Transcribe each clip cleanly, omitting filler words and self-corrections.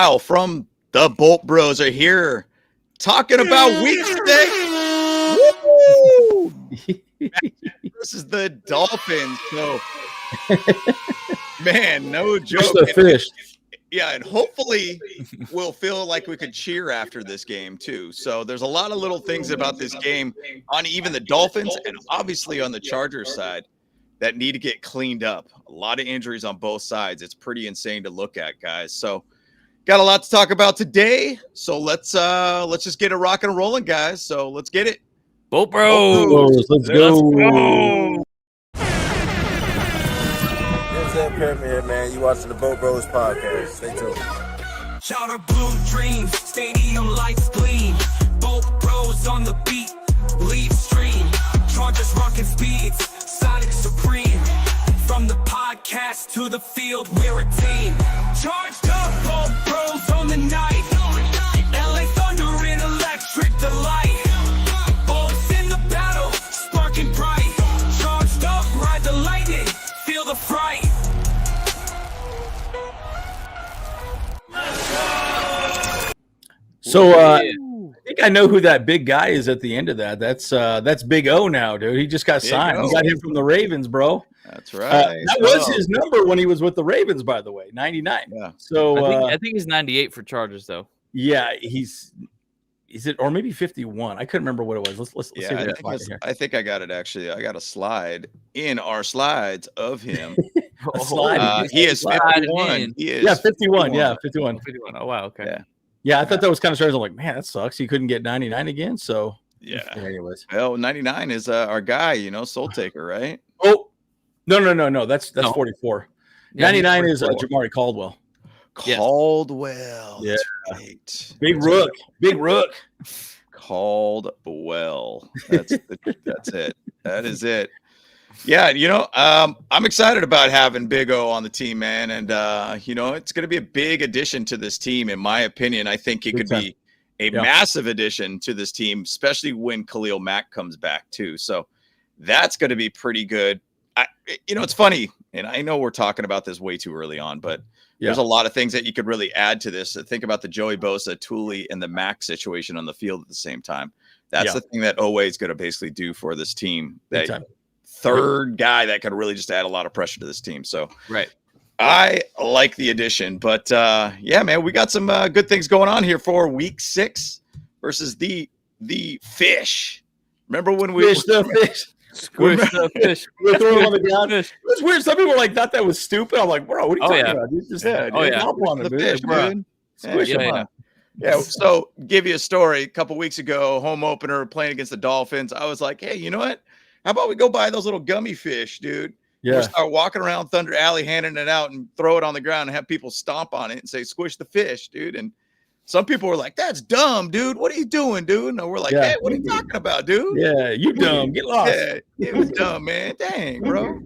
Kyle from the Bolt Bros are here talking about week 6. Woo! This is the Dolphins. So, man, no joke. The fish. Yeah, and hopefully we'll feel like we could cheer after this game too. So there's a lot of little things about this game on even the Dolphins and obviously on the Chargers side that need to get cleaned up. A lot of injuries on both sides. It's pretty insane to look at, guys. So got a lot to talk about today. So let's just get it rocking and rolling, guys. So let's get it. Bolt Bros. Let's go. Here, man. You watching the Bolt Bros podcast. Stay tuned. Shout out blue dreams, stadium lights gleam. Bolt Bros on the beat, leave stream. Chargers rocking speeds, Sonic supreme. From the podcast to the field, we're a team. Charged up, Bolt Bros on the night. LA Thunder in electric delight. Bolts in the battle, sparking bright. Charged up, ride the lightning, feel the fright. So I think I know who that big guy is at the end of that. That's Big O now, dude. He just got signed. We got him from the Ravens, bro. That's right. That was his number when he was with the Ravens, by the way, 99. Yeah. So I think he's 98 for Chargers, though. Yeah, is it or maybe 51? I couldn't remember what it was. Let's see. I think I got it actually. I got a slide in our slides of him. He is 51. He is 51. Yeah, 51. 51. Oh wow. Okay. Yeah, I thought that was kind of strange. I'm like, man, that sucks. He couldn't get 99 again. So yeah. Anyways, well, 99 is our guy. Soul taker, right? Oh, no. That's 44. Yeah, 99 is Jamari Caldwell. Caldwell. Yeah. Right. Big Rook. Caldwell. That's it. That is it. Yeah, I'm excited about having Big O on the team, man. And, it's going to be a big addition to this team, in my opinion. I think it could be a massive addition to this team, especially when Khalil Mack comes back, too. So that's going to be pretty good. It's funny, and I know we're talking about this way too early on, but there's a lot of things that you could really add to this. Think about the Joey Bosa, Thule, and the Mack situation on the field at the same time. That's the thing that Oweh is going to basically do for this team. That third guy that could really just add a lot of pressure to this team. So I like the addition, but man, we got some good things going on here for week 6 versus the fish. Remember when we Squish the fish. We're throwing on the ground. It was weird. Some people thought that was stupid. I'm like, bro, what are you talking about? Just hop on the it, fish, dude. Squish them. Yeah. So give you a story. A couple weeks ago, home opener playing against the Dolphins. I was like, hey, you know what? How about we go buy those little gummy fish, dude? Yeah. We'll start walking around Thunder Alley, handing it out and throw it on the ground and have people stomp on it and say, squish the fish, dude. And some people were like, that's dumb, dude. What are you doing, dude? And we're like, hey, what are you talking about, dude? Yeah, you dumb. Get lost. Yeah, it was dumb, man. Dang, bro.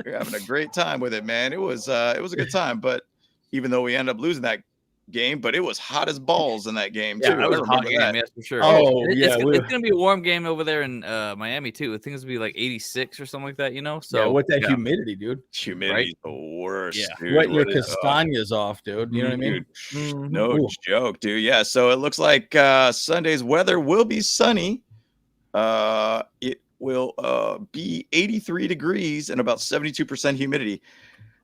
We're having a great time with it, man. It was a good time. But even though we ended up losing that game, but it was hot as balls in that game too. Yeah, it was a hot game, yes, for sure. It's gonna be a warm game over there in Miami too. I think it's gonna be like 86 or something like that, So with that humidity, dude. Humidity's the worst. Yeah, dude. Wet your castañas off, dude. You know what I mean? No joke, dude. Yeah. So it looks like Sunday's weather will be sunny. It will be 83 degrees and about 72% humidity.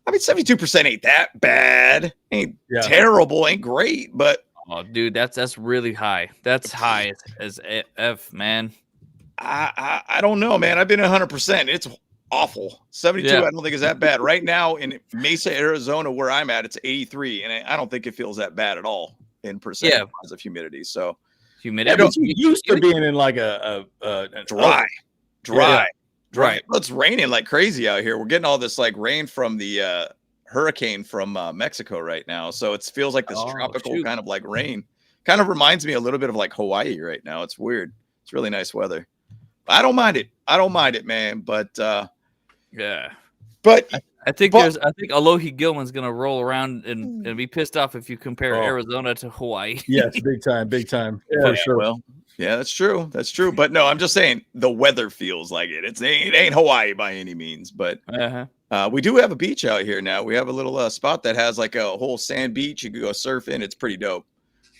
I mean, 72% ain't that bad. Ain't terrible. Ain't great, but dude, that's really high. That's high as F, man. I don't know, man. I've been 100%. It's awful. 72, I don't think is that bad. Right now in Mesa, Arizona, where I'm at, it's 83, and I don't think it feels that bad at all in percent of humidity. So humidity. It's used to being in like a dry. Right. Well, it's raining like crazy out here. We're getting all this like rain from the hurricane from Mexico right now. So it feels like this tropical kind of like rain. Kind of reminds me a little bit of like Hawaii right now. It's weird. It's really nice weather. I don't mind it, man. But But I think Alohi Gilman's gonna roll around and be pissed off if you compare Arizona to Hawaii. Yes, big time. Yeah, for sure. Well, Yeah, that's true. That's true. But no, I'm just saying the weather feels like it. It ain't Hawaii by any means, but we do have a beach out here now. We have a little spot that has like a whole sand beach. You could go surf in. It's pretty dope.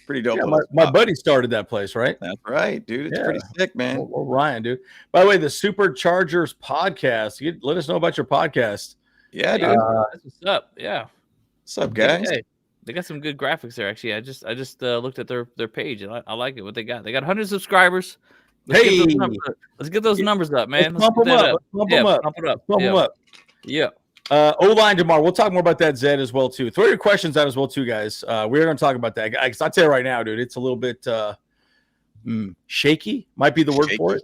Pretty dope. Yeah, my buddy started that place, right? That's right, dude. It's pretty sick, man. Well, Ryan, dude. By the way, the Superchargers podcast. Let us know about your podcast. Yeah, dude. That's what's up. Yeah. What's up, guys? Hey, they got some good graphics there. Actually, I just looked at their page and I like it. What they got? They got 100 subscribers. Let's get those numbers up, man. Let's pump them up. Pump them up. Yeah. O-line tomorrow. We'll talk more about that, Zed, as well, too. Throw your questions out as well, too, guys. We're going to talk about that. I'll tell you right now, dude, it's a little bit shaky. Might be the word for it.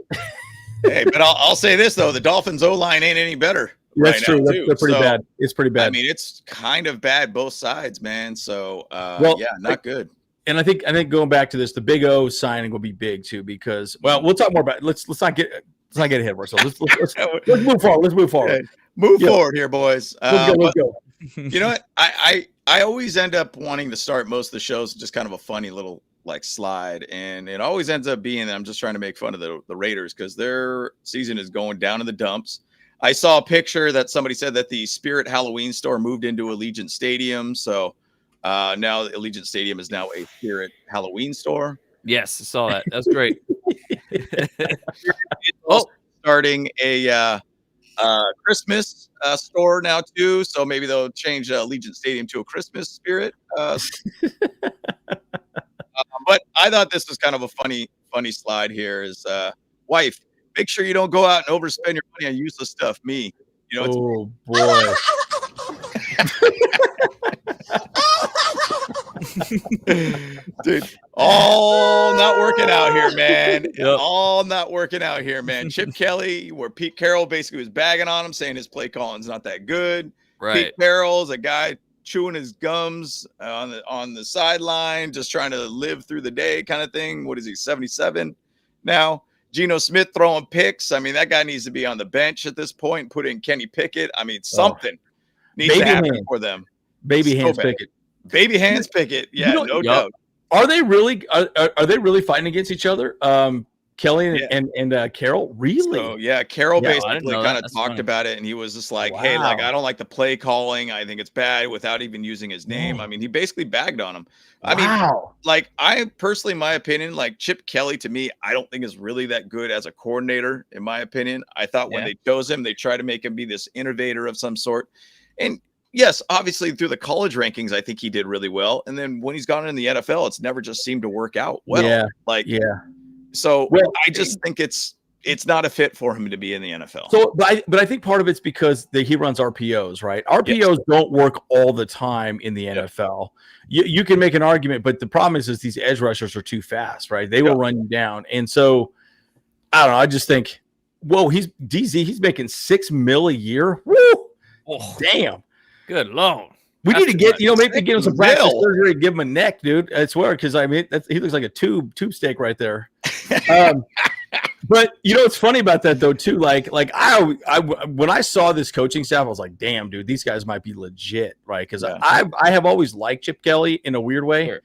Hey, but I'll say this, though. The Dolphins O-line ain't any better. That's true. That's pretty bad. It's pretty bad. I mean, it's kind of bad both sides, man. So, not good. And I think going back to this, the Big O signing will be big, too, because, we'll talk more about it. Let's not get ahead of ourselves. Let's move forward. Let's move forward. Move forward here, boys. Let's go. You know what? I always end up wanting to start most of the shows just kind of a funny little like slide, and it always ends up being that I'm just trying to make fun of the Raiders because their season is going down in the dumps. I saw a picture that somebody said that the Spirit Halloween store moved into Allegiant Stadium, so now Allegiant Stadium is now a Spirit Halloween store. Yes, I saw that. That's great. Starting a Christmas store now too, so maybe they'll change Allegiant Stadium to a Christmas Spirit. But I thought this was kind of a funny slide here. Is wife, make sure you don't go out and overspend your money on useless stuff. Me, you know. Oh boy. Dude, all not working out here, man. Yep. All not working out here, man. Chip Kelly, where Pete Carroll basically was bagging on him, saying his play calling's not that good. Right. Pete Carroll's a guy chewing his gums on the sideline, just trying to live through the day kind of thing. What is he, 77 now? Geno Smith throwing picks. I mean, that guy needs to be on the bench at this point. Put in Kenny Pickett. I mean, something needs to happen for them. Baby hands Pickett. Baby hands Pickett. Yeah, no doubt. Are they really fighting against each other? Kelly and Carroll, really? So, Carroll basically kind of talked about it, and he was just like, "Hey, like I don't like the play calling. I think it's bad." Without even using his name, I mean, he basically bagged on him. I mean, like I personally, my opinion, like Chip Kelly to me, I don't think is really that good as a coordinator. In my opinion, I thought when they chose him, they tried to make him be this innovator of some sort, and yes, obviously through the college rankings, I think he did really well. And then when he's gone in the NFL, it's never just seemed to work out well. So I just think it's not a fit for him to be in the NFL. So, but I think part of it's because he runs RPOs, right? RPOs don't work all the time in the NFL. You can make an argument, but the problem is these edge rushers are too fast, right? They will run you down. And so I don't know. I just think, whoa, he's making $6 million a year. Woo! Oh, damn. Good Lord. We need to get, maybe give him some practice surgery and give him a neck, dude. I swear, because I mean, he looks like a tube steak right there. But what's funny about that though, too? Like I when I saw this coaching staff, I was like, damn, dude, these guys might be legit, right? Because I have always liked Chip Kelly in a weird way,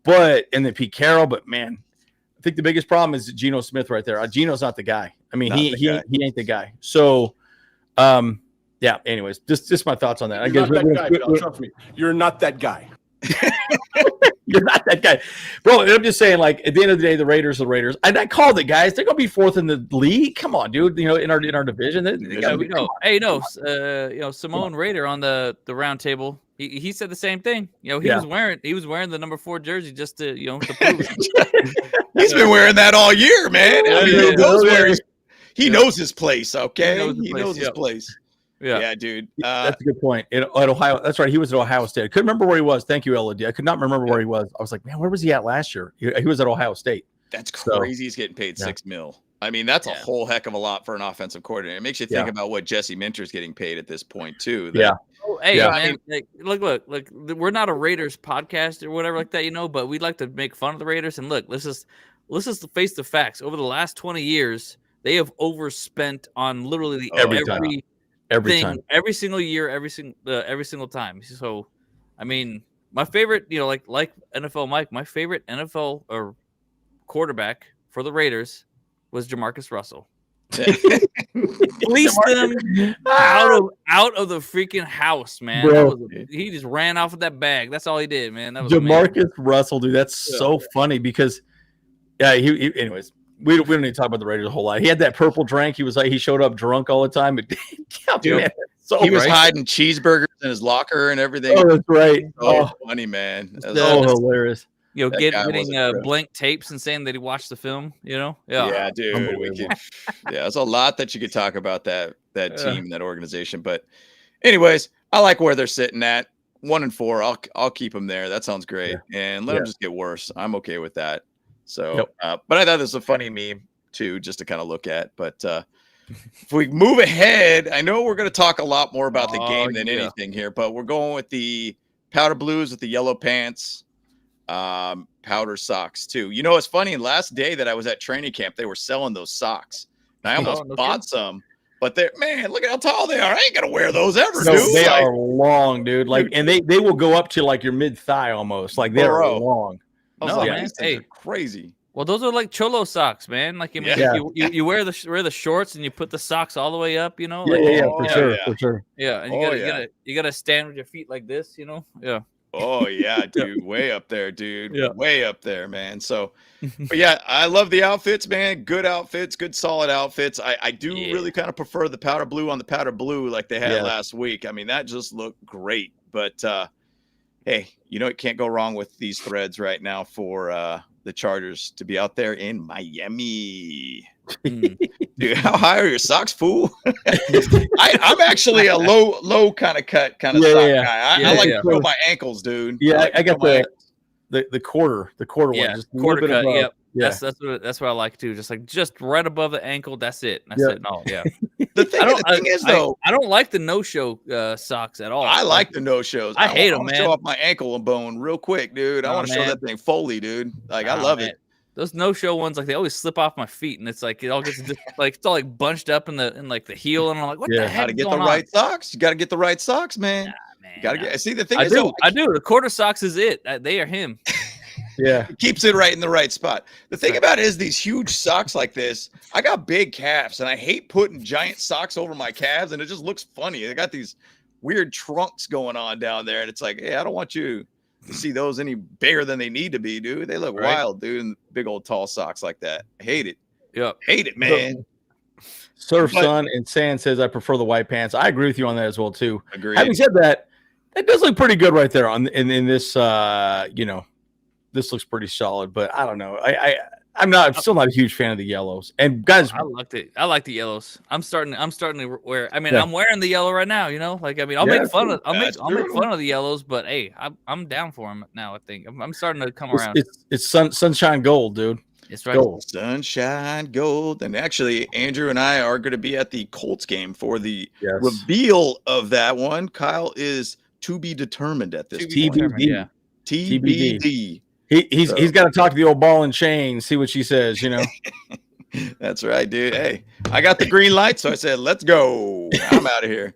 and then Pete Carroll, but man, I think the biggest problem is Geno Smith right there. Geno's not the guy. I mean, he ain't the guy. So, yeah. Anyways, just my thoughts on that. You're not that guy, trust me. You're not that guy. You're not that guy, bro. I'm just saying, like at the end of the day, the Raiders are the Raiders. And I called it, guys. They're gonna be fourth in the league. Come on, dude. In our division, they gotta be. Hey, Simone Raider on the round table. He said the same thing. He was wearing the number 4 jersey just to to prove it. He's been wearing that all year, man. I mean, he knows his place. Okay, he knows his place. Yeah, dude. That's a good point. At Ohio, that's right. He was at Ohio State. I couldn't remember where he was. Thank you, LOD. I could not remember where he was. I was like, man, where was he at last year? He was at Ohio State. That's crazy. He's getting paid $6 million. I mean, that's a whole heck of a lot for an offensive coordinator. It makes you think about what Jesse Minter's getting paid at this point too. Man, look, we're not a Raiders podcast or whatever like that, but we'd like to make fun of the Raiders. And look, let's just face the facts. Over the last 20 years, they have overspent on literally every time, every single year, every single time. So, I mean, my favorite, like NFL Mike, my favorite NFL or quarterback for the Raiders was Jamarcus Russell. Fleeced them out of the freaking house, man. He just ran off with that bag. That's all he did, man. That was Jamarcus Russell, dude. That's so funny because, he anyways, we don't need to talk about the Raiders a whole lot. He had that purple drink. He was like, he showed up drunk all the time. Dude, man, he was hiding cheeseburgers in his locker and everything. Oh, that's right. Funny, man. That's hilarious. Getting blank tapes and saying that he watched the film, Yeah, dude. There's a lot that you could talk about that team, that organization. But anyways, I like where they're sitting at 1-4. I'll keep them there. That sounds great. And let them just get worse. I'm okay with that. So, but I thought this was a funny meme too, just to kind of look at. But if we move ahead, I know we're going to talk a lot more about the game than anything here, but we're going with the powder blues with the yellow pants. Powder socks too. It's funny. Last day that I was at training camp, they were selling those socks. And I almost bought some, but look at how tall they are. I ain't gonna wear those ever, dude. They are long, dude. And they will go up to like your mid thigh almost. Like they're long. Man. Hey, crazy. Well, those are like cholo socks, man. Like you wear the shorts and you put the socks all the way up, for sure. Yeah, and you gotta stand with your feet like this, Yeah. Oh yeah, dude, way up there, dude. Yeah. Way up there, man. So, but yeah, I love the outfits, man. Good outfits, good solid outfits. I do really kind of prefer the powder blue on the powder blue like they had last week. I mean, that just looked great. But hey, it can't go wrong with these threads right now for the Chargers to be out there in Miami. Dude, how high are your socks, fool? I'm actually a low kind of cut kind of sock guy. I like to feel my ankles, dude. Yeah, I got the quarter one, just quarter cut. Yep. Yeah. That's what I like too. Just right above the ankle. That's it. That's it. No, The thing is, though, I don't like the no-show socks at all. I like the no-shows. I hate them, man. Show off my ankle and bone real quick, dude. I want to show that thing Foley, dude. I love it. Those no-show ones, they always slip off my feet, and it's like it all gets it's all bunched up in the heel, and I'm like, what the heck? Got to get the right socks. You got to get the right socks, man. Gotta get. See, the thing is, I do. The quarter socks is it. They are him. Yeah, it keeps it right in the right spot. The thing about it is these huge socks like this. I got big calves, and I hate putting giant socks over my calves, and it just looks funny. They got these weird trunks going on down there, and it's like, hey, I don't want you to see those any bigger than they need to be, dude. They look wild, dude, in big old tall socks like that. I hate it. Yeah, hate it, man. Surf Sun and Sand says I prefer the white pants. I agree with you on that as well too. Agreed. Having said that, it does look pretty good right there in this. This looks pretty solid, but I don't know. I'm still not a huge fan of the yellows. And guys, I liked it. I like the yellows. I'm starting to wear. I mean, I'm wearing the yellow right now. I'll make fun of. I'll make fun of the yellows, but hey, I'm down for them now. I think I'm starting to come around. It's sunshine gold, dude. It's right. Gold. Sunshine gold. And actually, Andrew and I are going to be at the Colts game for the reveal of that one. Kyle is to be determined at this TBD. Yeah. TBD. He's got to talk to the old ball and chain, see what she says, That's right, dude. Hey, I got the green light, so I said, let's go. I'm out of here.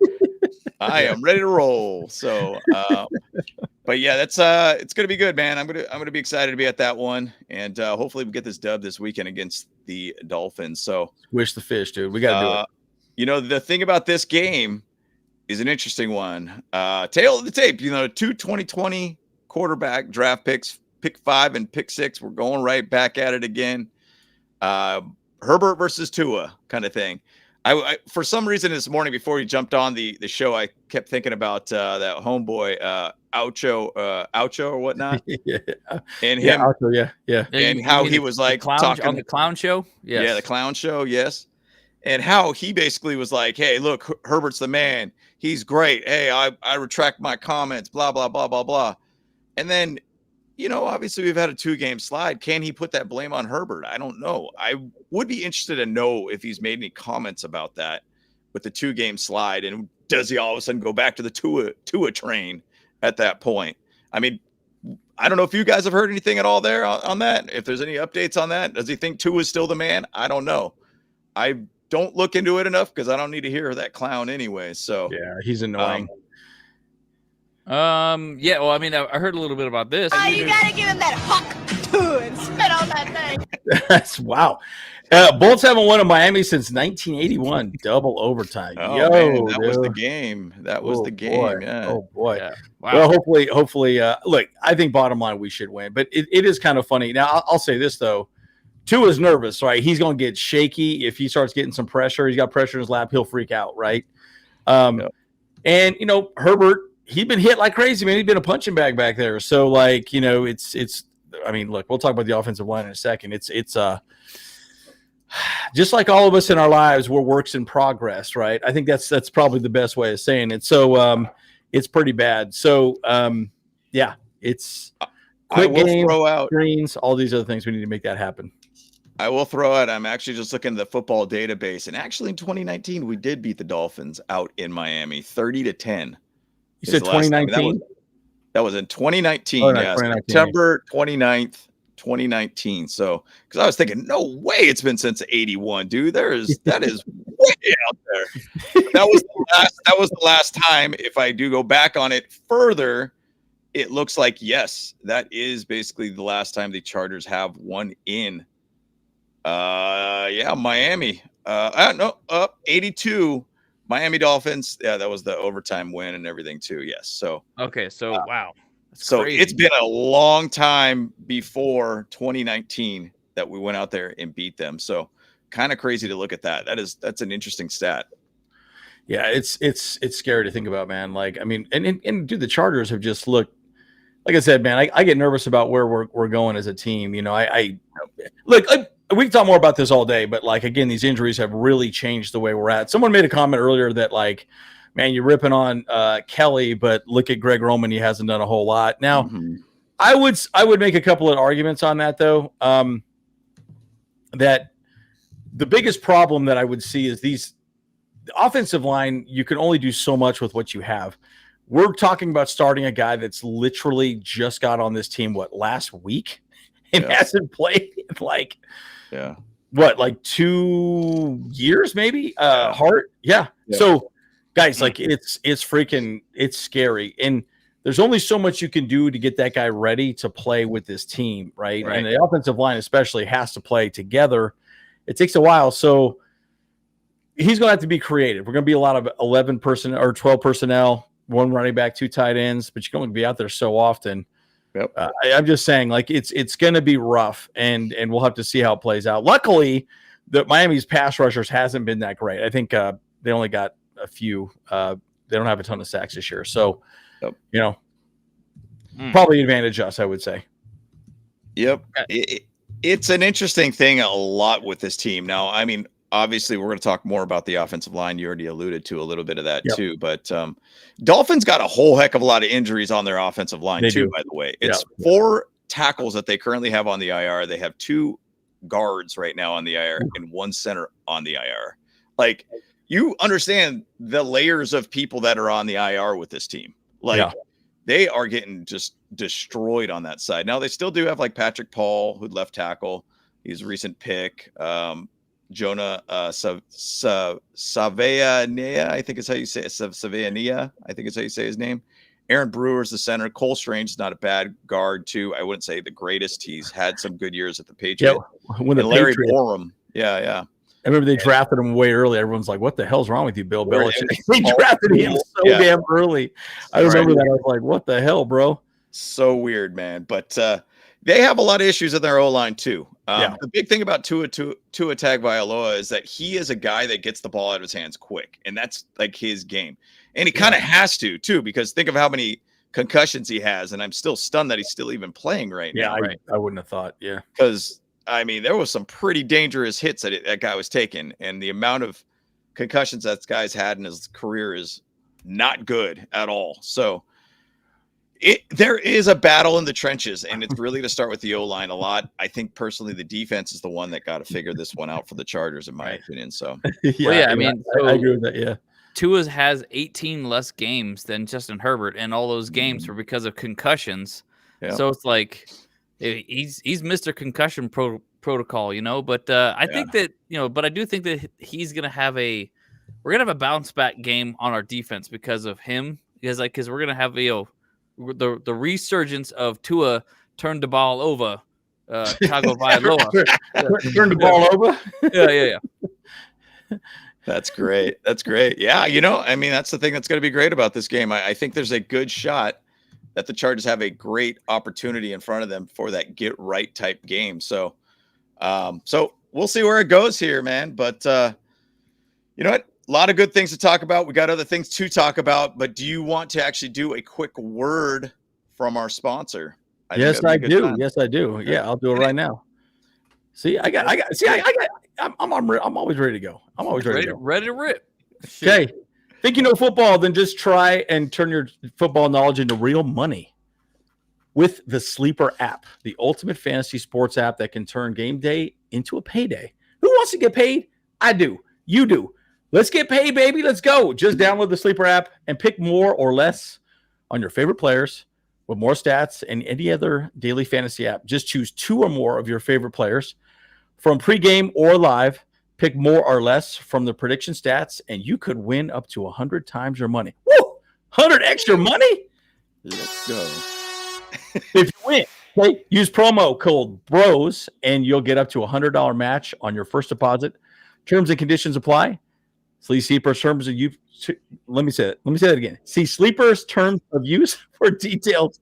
I am ready to roll. So, but yeah, that's it's gonna be good, man. I'm gonna be excited to be at that one, and hopefully we get this dub this weekend against the Dolphins. So, wish the fish, dude. We gotta do it. The thing about this game is an interesting one. Tail of the tape. Two 2020 quarterback draft picks. Pick 5 and pick 6. We're going right back at it again. Herbert versus Tua kind of thing. I for some reason this morning before we jumped on the show, I kept thinking about that homeboy Oweh or whatnot. And him, and how he was like talking on the clown show. Yes. Yeah, the clown show. Yes. And how he basically was like, hey, look, Herbert's the man. He's great. Hey, I retract my comments. Blah blah blah blah blah. And then, obviously we've had a 2-game slide. Can he put that blame on Herbert? I don't know. I would be interested to know if he's made any comments about that with the 2-game slide. And does he all of a sudden go back to the Tua train at that point? I mean, I don't know if you guys have heard anything at all there on that. If there's any updates on that, does he think Tua is still the man? I don't know. I don't look into it enough because I don't need to hear that clown anyway. So yeah, he's annoying. Yeah, well, I mean, I heard a little bit about this. Oh, you gotta give him that hook. and spit on that thing. That's wow. Bolts haven't won in Miami since 1981. Double overtime. Oh, Yo, man, that dude. was the game. That was the game. Boy. Yeah. Oh boy. Yeah. Wow. Well, hopefully. Look, I think bottom line we should win, but it is kind of funny. Now I'll say this though. Tua's nervous, right? He's going to get shaky if he starts getting some pressure. He's got pressure in his lap. He'll freak out, right? And Herbert, he's been hit like crazy, man. He's been a punching bag back there. So like, it's. I mean, look, we'll talk about the offensive line in a second. It's just like all of us in our lives, we're works in progress, right? I think that's probably the best way of saying it. So it's pretty bad. So yeah, it's quick game, throw out screens, all these other things. We need to make that happen. I will throw out. I'm actually just looking at the football database, and actually in 2019 we did beat the Dolphins out in Miami, 30-10. You said 2019. That was in 2019. Oh, no, yeah, 2019. September 29th, 2019. So, because I was thinking, no way, it's been since '81, dude. That is way out there. That was the last time. If I do go back on it further, it looks like yes, that is basically the last time the Chargers have won in. Miami. 82. Miami Dolphins. Yeah, that was the overtime win and everything too. Yes. So Okay, so wow. That's so crazy. it's been a long time before 2019 that we went out there and beat them. So kind of crazy to look at that. That's an interesting stat. Yeah, it's scary to think about, man. Like, I mean, and dude, the Chargers have just looked. Like I said, man, I get nervous about where we're going as a team. We can talk more about this all day, but like, again, these injuries have really changed the way we're at. Someone made a comment earlier that like, man, you're ripping on Kelly, but look at Greg Roman. He hasn't done a whole lot. Now, I would make a couple of arguments on that though. That the biggest problem that I would see is the offensive line. You can only do so much with what you have. We're talking about starting a guy that's literally just got on this team, last week and hasn't played like, like 2 years, maybe? Hart. Yeah. So guys, like it's scary. And there's only so much you can do to get that guy ready to play with this team. Right. And the offensive line especially has to play together. It takes a while. So he's going to have to be creative. We're going to be a lot of 11 personnel or 12 personnel, one running back, 2 tight ends, but you can only be out there so often. Yep. I'm just saying, like, it's going to be rough, and we'll have to see how it plays out. Luckily, the Miami's pass rushers hasn't been that great. I think they only got a few. They don't have a ton of sacks this year, so probably advantage us, I would say. Yep. It's an interesting thing a lot with this team. Now, I mean, obviously, we're going to talk more about the offensive line. You already alluded to a little bit of that too. But Dolphins got a whole heck of a lot of injuries on their offensive line too, by the way. It's 4 tackles that they currently have on the IR. They have 2 guards right now on the IR and 1 center on the IR. Like, you understand the layers of people that are on the IR with this team. Like, they are getting just destroyed on that side. Now, they still do have like Patrick Paul, who left tackle. He's a recent pick. Jonah Savea, I think is how you say it. Savea, I think is how you say his name. Aaron Brewer's the center. Cole Strange is not a bad guard, too. I wouldn't say the greatest. He's had some good years at the Patriots. Yeah, when the Larry Patriots, Borum. Yeah. I remember they drafted him way early. Everyone's like, what the hell's wrong with you, Bill Belichick? They drafted him so damn early. I remember that. I was like, what the hell, bro? So weird, man. But they have a lot of issues in their O-line, too. The big thing about Tua Tagovailoa is that he is a guy that gets the ball out of his hands quick, and that's like his game. And he kind of has to, too, because think of how many concussions he has, and I'm still stunned that he's still even playing right now. Yeah, I wouldn't have thought, Because, I mean, there was some pretty dangerous hits that guy was taking, and the amount of concussions that guy's had in his career is not good at all. So there is a battle in the trenches, and it's really to start with the O-line a lot. I think personally the defense is the one that got to figure this one out for the Chargers, in my opinion. So I mean, I agree with that. Yeah, Tua has 18 less games than Justin Herbert, and all those games were because of concussions. Yeah. So it's like he's Mr. Concussion protocol, But I think that but I do think that he's gonna have we're gonna have a bounce back game on our defense because of him. Because we're gonna have the resurgence of Tua turned the ball over Tagovailoa. Turn the ball over. Yeah. That's great. That's great. Yeah, I mean, that's the thing that's going to be great about this game. I think there's a good shot that the Chargers have a great opportunity in front of them for that get right type game. So, so we'll see where it goes here, man. But you know what? A lot of good things to talk about. We got other things to talk about, but do you want to actually do a quick word from our sponsor? Yes, I do. Yes, I do. Yeah, I'll do it right now. See, I'm always ready to go. I'm always ready to go. Ready to rip. Okay. Think you know football, then just try and turn your football knowledge into real money with the Sleeper app, the ultimate fantasy sports app that can turn game day into a payday. Who wants to get paid? I do. You do. Let's get paid, baby. Let's go. Just download the Sleeper app and pick more or less on your favorite players with more stats than any other daily fantasy app. Just choose 2 or more of your favorite players from pregame or live. Pick more or less from the prediction stats, and you could win up to 100 times your money. Woo! 100 extra money? Let's go. If you win, okay, use promo code BROS, and you'll get up to $100 match on your first deposit. Terms and conditions apply. See Sleeper's terms of use. Let me say that again. See Sleeper's terms of use for details.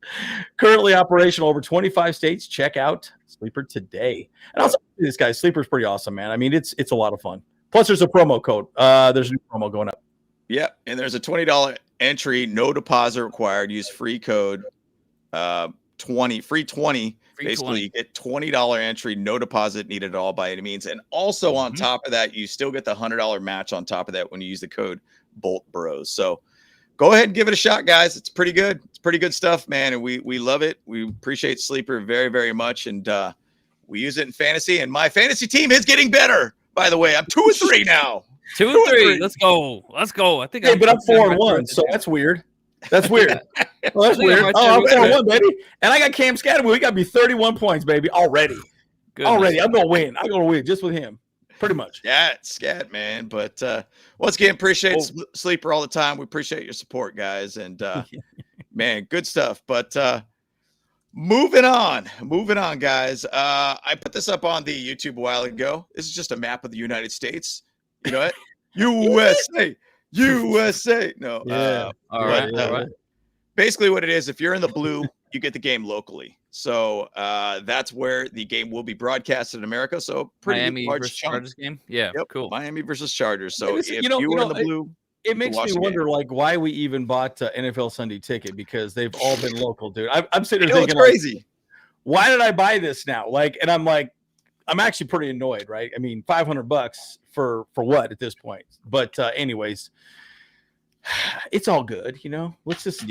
Currently operational over 25 states. Check out Sleeper today. And also, this guy Sleeper's pretty awesome, man. I mean, it's a lot of fun. Plus, there's a promo code. There's a new promo going up. Yeah, and there's a $20 entry, no deposit required. Use free code 20. Basically, you get $20 entry, no deposit needed at all by any means. And also on top of that, you still get the $100 match on top of that when you use the code Bolt Bros. So go ahead and give it a shot, guys. It's pretty good. It's pretty good stuff, man. And we love it. We appreciate Sleeper very, very much. And we use it in fantasy. And my fantasy team is getting better, by the way. I'm 2-3 now. 2-3. Let's go. I think. Hey, but I'm 4-1, so that's weird. That's weird. Well, that's weird. I'm 4-1, baby. And I got Cam Scatterwood. He got me 31 points, baby, already. Goodness. Already. I'm going to win. I'm going to win just with him. Pretty much. Yeah, it's scat, man. But once again, appreciate Sleeper all the time. We appreciate your support, guys. And, man, good stuff. But moving on, guys. I put this up on the YouTube a while ago. This is just a map of the United States. You know what? USA. No. Yeah. All right. Basically what it is, if you're in the blue, you get the game locally. So that's where the game will be broadcasted in America. So pretty Miami large versus chunk. Chargers game. Yeah, Yep. Cool. Miami versus Chargers. So if you were in the blue, it makes me wonder like why we even bought NFL Sunday Ticket, because they've all been local, dude. I'm sitting there thinking, it's crazy. Like, why did I buy this now? Like, and I'm like, I'm actually pretty annoyed, right? I mean, $500 for what at this point? But anyways, it's all good, you know. Let's just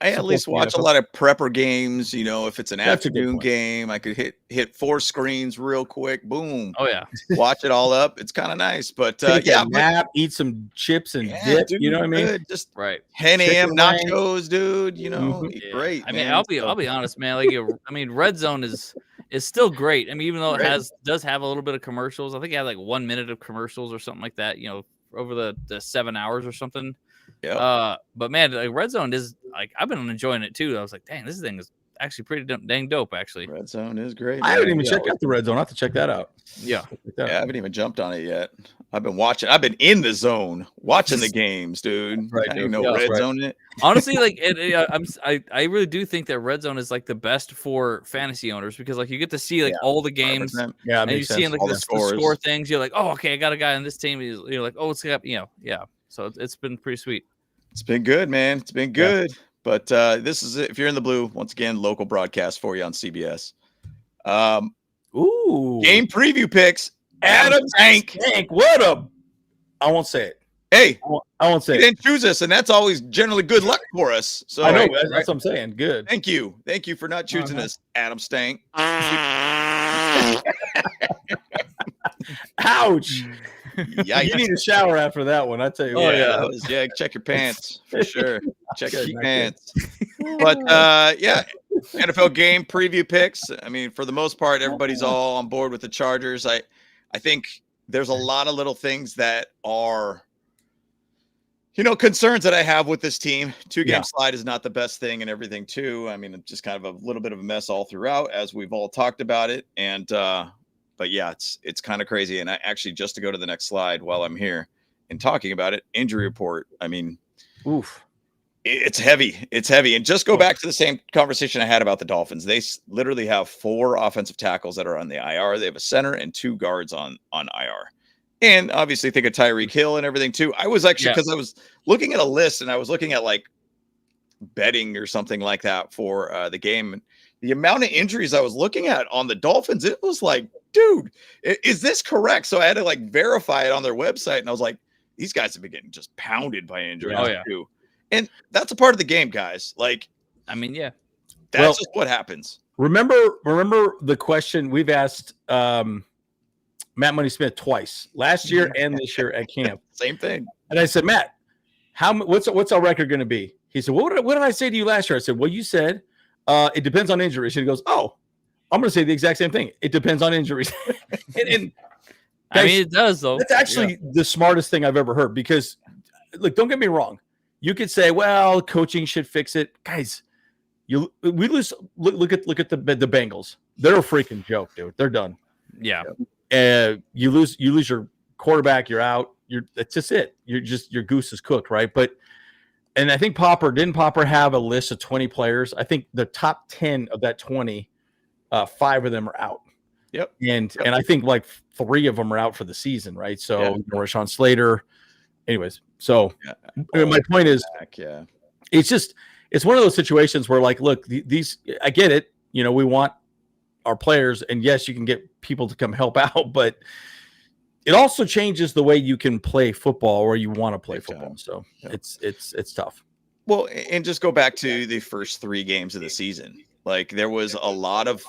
I at least watch a lot of prepper games. You know, if it's an afternoon game, I could hit 4 screens real quick. Boom. Oh yeah, watch it all up. It's kind of nice. But nap, eat some chips and dip. Dude, you know what I mean? Just right. 10 a.m. nachos, dude. You know, great. I mean, I'll be honest, man. Like, I mean, Red Zone is still great. I mean, even though it does have a little bit of commercials. I think it had like 1 minute of commercials or something like that. You know, over the 7 hours or something. Yeah. But man, like Red Zone is like, I've been enjoying it too. I was like, dang, this thing is actually pretty dang dope. Actually, Red Zone is great. I haven't even checked out the Red Zone. I have to check that out. Yeah. I haven't even jumped on it yet. I've been watching. I've been in the zone watching the games, dude. Right. I didn't know Red Zone it. Honestly, like I really do think that Red Zone is like the best for fantasy owners, because like you get to see like all the games. 100%. Yeah, and you see like the score things. You're like, oh, okay, I got a guy on this team. You're like, oh, it's got, yeah. So it's been pretty sweet. It's been good, man. It's been good. Yeah. But this is it. If you're in the blue, once again, local broadcast for you on CBS. Game preview picks. Adam Tank. What up? I won't say it. Hey, I won't say it. Didn't choose us, and that's always generally good luck for us. So I know that's what I'm saying. Good. Thank you for not choosing us, Adam Stank. Ouch. Yikes. You need a shower after that one. I tell you. Yeah. Check your pants for sure. Check your pants. But NFL game preview picks. I mean, for the most part, everybody's all on board with the Chargers. I think there's a lot of little things that are Concerns that I have with this team. 2-game Yeah. slide is not the best thing and everything too. I mean, it's just kind of a little bit of a mess all throughout, as we've all talked about it. And but yeah, it's kind of crazy. And I actually, just to go to the next slide while I'm here and talking about it, injury report. I mean, Oof. it's heavy. It's heavy. And just go back to the same conversation I had about the Dolphins. They literally have 4 offensive tackles that are on the IR. They have a center and 2 guards on IR. And obviously think of Tyreek Hill and everything too. I was actually, because I was looking at a list and I was looking at like betting or something like that for the game. And the amount of injuries I was looking at on the Dolphins, it was like, dude, is this correct? So I had to like verify it on their website. And I was like, these guys have been getting just pounded by injuries too. And that's a part of the game, guys. Like, I mean, yeah, that's just what happens. Remember the question we've asked Matt Money Smith twice last year and this year at camp. Same thing. And I said, Matt, what's our record going to be? He said, what did I say to you last year? I said, well, you said it depends on injuries. And he goes, oh, I'm going to say the exact same thing. It depends on injuries. and I mean, it does though. That's actually the smartest thing I've ever heard, because look, don't get me wrong. You could say, well, coaching should fix it. Guys, we lose. Look at the Bengals. They're a freaking joke, dude. They're done. Yeah. You lose your quarterback, you're out. That's just it. Your goose is cooked, right? And I think didn't Popper have a list of 20 players? I think the top 10 of that 20, 5 of them are out. Yep. And I think like 3 of them are out for the season, right? So Rashawn Slater. Anyways, so my point is, it's one of those situations where, like, look, these, I get it. We want our players, and yes, you can get people to come help out, but it also changes the way you can play football, or you want to play football. So it's tough. Well, and just go back to the first 3 games of the season. Like, there was a lot of,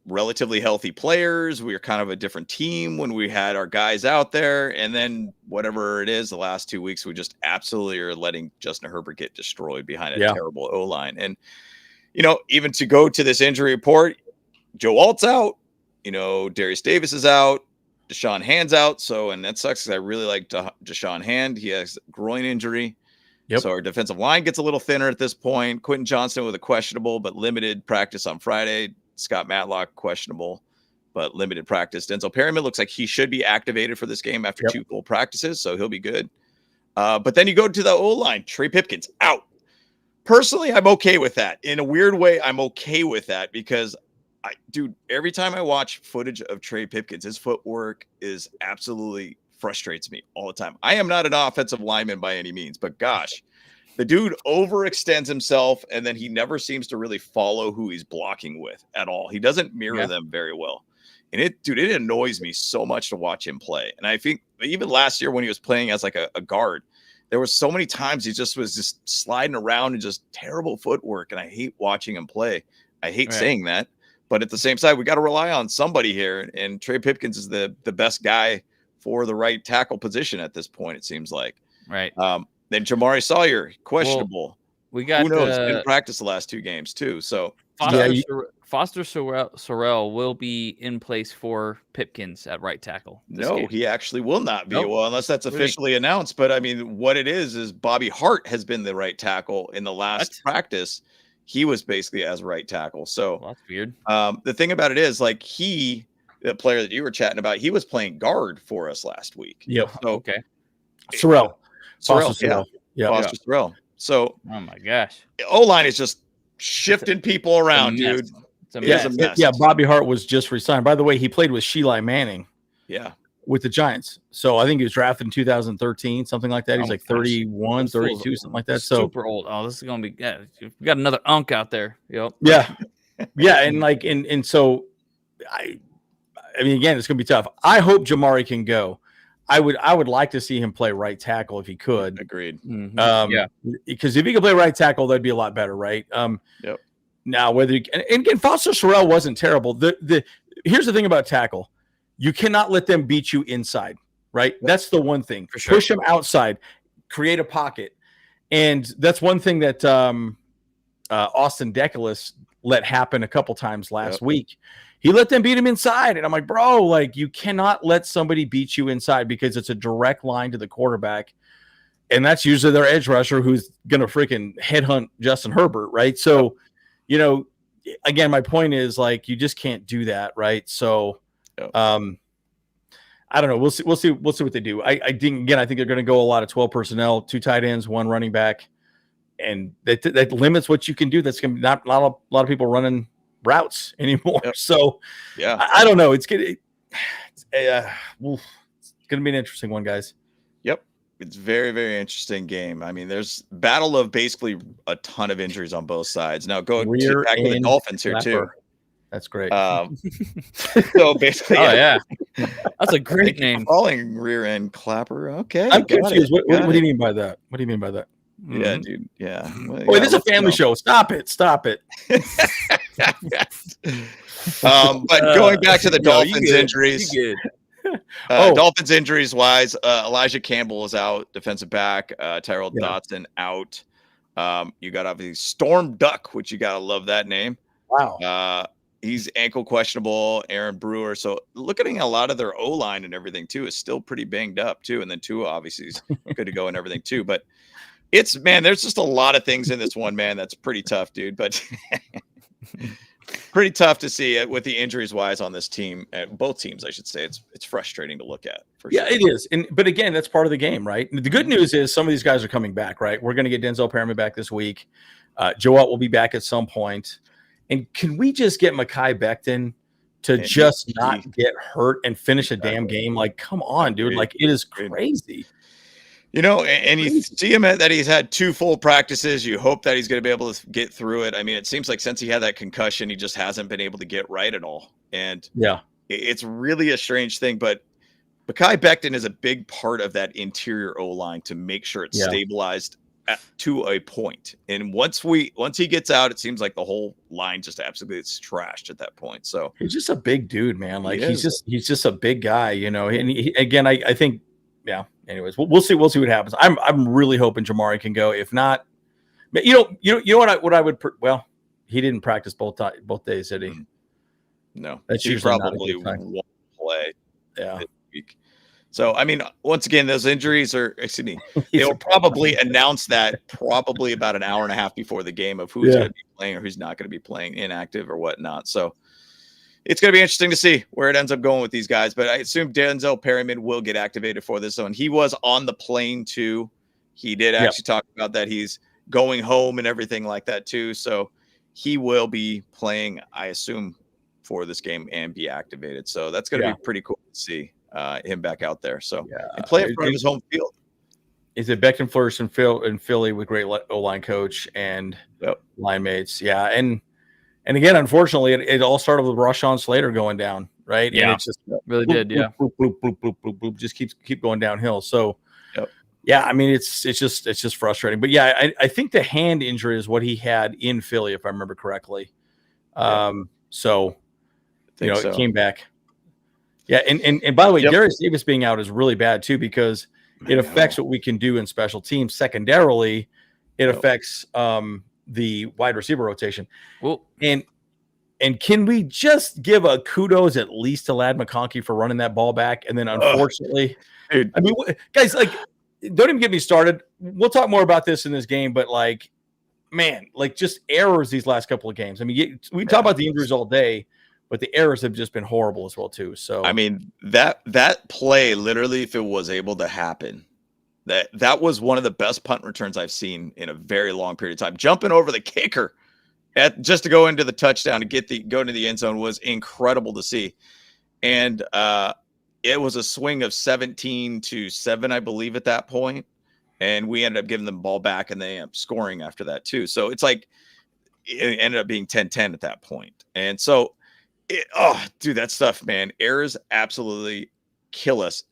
relatively healthy players. We were kind of a different team when we had our guys out there. And then whatever it is, the last 2 weeks, we just absolutely are letting Justin Herbert get destroyed behind a terrible O-line. And, even to go to this injury report, Joe Alt's out, Darius Davis is out, Deshaun Hand's out. So, and that sucks because I really like Deshaun Hand. He has a groin injury. Yep. So our defensive line gets a little thinner at this point. Quentin Johnston with a questionable but limited practice on Friday. Scott Matlock, questionable, but limited practice. Denzel Perryman looks like he should be activated for this game after 2 full practices, so he'll be good. But then you go to the O-line. Trey Pipkins, out. Personally, I'm okay with that. In a weird way, I'm okay with that because, every time I watch footage of Trey Pipkins, his footwork is absolutely frustrates me all the time. I am not an offensive lineman by any means, but gosh, the dude overextends himself, and then he never seems to really follow who he's blocking with at all. He doesn't mirror them very well. And it annoys me so much to watch him play. And I think even last year when he was playing as like a guard, there were so many times he was just sliding around and just terrible footwork. And I hate watching him play. I hate saying that. But at the same time, we got to rely on somebody here. And Trey Pipkins is the best guy for the right tackle position at this point, it seems like. Right. Then Jamari Sawyer, questionable. Well, we got who knows? Didn't practice the last 2 games too. So Foster Sorrell will be in place for Pipkins at right tackle. No, he actually will not be. Nope. Well, unless that's officially announced. But I mean, what it is Bobby Hart has been the right tackle in the last practice. He was basically as right tackle. So that's weird. The thing about it is, like, the player that you were chatting about, he was playing guard for us last week. Yep. So, okay. Sorrell. Foster Sorrell. So, oh my gosh, O-line is just shifting people around, dude. Yeah, Bobby Hart was just resigned. By the way, he played with Sheila Manning. Yeah. With the Giants. So I think he was drafted in 2013, something like that. He's like 31, 32, something like that. So super old. Oh, this is going to be, we got another unk out there. Yep. Yeah. Yeah. And like, and so I mean, again, it's going to be tough. I hope Jamari can go. I would like to see him play right tackle if he could. Agreed. Mm-hmm. Because if he could play right tackle, that'd be a lot better, right? Yep. Now, and again, Foster Sorrell wasn't terrible. Here's the thing about tackle: you cannot let them beat you inside, right? That's the one thing. For sure. Push them outside, create a pocket, and that's one thing that Austin Deculus let happen a couple times last week. He let them beat him inside. And I'm like, bro, like, you cannot let somebody beat you inside because it's a direct line to the quarterback. and that's usually their edge rusher who's going to freaking headhunt Justin Herbert, right? So, you know, again, my point is like you just can't do that, right? So, I don't know. We'll see what they do. I think they're going to go a lot of 12 personnel, 2 tight ends, 1 running back, and that limits what you can do. That's going to be not a lot of people running routes anymore. So, I don't know. It's going to be an interesting one, guys. Yep. It's very, very interesting game. I mean, there's battle of basically a ton of injuries on both sides. Now go back to the Dolphins here too. That's great. So basically, that's a great name. Calling rear end clapper. Okay, I'm confused. What do you mean by that? What do you mean by that? Yeah, dude. Yeah. Well, wait, this is a family show. Stop it. But going back to the Dolphins injuries. Dolphins injuries wise, Elijah Campbell is out, defensive back. Tyrell Dodson out. You got obviously Storm Duck, which you gotta love that name. Wow. He's ankle questionable. Aaron Brewer. So looking at a lot of their O line and everything too is still pretty banged up too. And then Tua obviously is good to go and everything too. But there's just a lot of things in this one, man. That's pretty tough, dude. But pretty tough to see it with the injuries wise on this team, both teams, I should say. It's frustrating to look at. Yeah, it is. But again, that's part of the game, right? The good news is some of these guys are coming back, right? We're going to get Denzel Perryman back this week. Joe Ott will be back at some point. And can we just get Mekhi Becton to just not get hurt and finish a damn game? Like, come on, dude. Like, it is crazy. You know, and you see him that he's had 2 full practices. You hope that he's going to be able to get through it. I mean, it seems like since he had that concussion, he just hasn't been able to get right at all. And it's really a strange thing. But Mekhi Becton is a big part of that interior O-line to make sure it's stabilized to a point. And once he gets out, it seems like the whole line just absolutely is trashed at that point. So he's just a big dude, man. Like he's just a big guy, you know. And I think, anyways, we'll see what happens. I'm really hoping Jamari can go. If not, you know what I would. He didn't practice both days, did he? No, that's he usually probably won't play. Yeah. This week. So, I mean, once again, those injuries they'll probably announce that probably about an hour and a half before the game of who's going to be playing or who's not going to be playing, inactive or whatnot. So it's going to be interesting to see where it ends up going with these guys. But I assume Denzel Perryman will get activated for this one. He was on the plane too. He did actually talk about that. He's going home and everything like that too. So he will be playing, I assume, for this game and be activated. So that's going to be pretty cool to see. Him back out there, and play in front of his home field. Is it Becton flourished in Philly with great O-line coach and line mates? Yeah, and again, unfortunately, it all started with Rashawn Slater going down, right? Yeah, and it just really did. Bloop, bloop, bloop, bloop, bloop, bloop, just keep going downhill. So, I mean, it's just frustrating. But I think the hand injury is what he had in Philly, if I remember correctly. So it came back. Yeah, and by the way, Darius Davis being out is really bad too because it affects what we can do in special teams. Secondarily, it affects the wide receiver rotation. Well, and can we just give a kudos at least to Ladd McConkey for running that ball back? And then unfortunately, dude, I mean, guys, like, don't even get me started. We'll talk more about this in this game, but like, man, like just errors these last couple of games. I mean, we talk about the injuries all day. But the errors have just been horrible as well too. So I mean that play literally, if it was able to happen, that was one of the best punt returns I've seen in a very long period of time. Jumping over the kicker just to go into the touchdown to go into the end zone was incredible to see. And it was a swing of 17-7, I believe, at that point. And we ended up giving them the ball back, and they ended up scoring after that too. So it's like it ended up being 10-10 at that point. And so. Dude, that stuff, man. Errors absolutely kill us.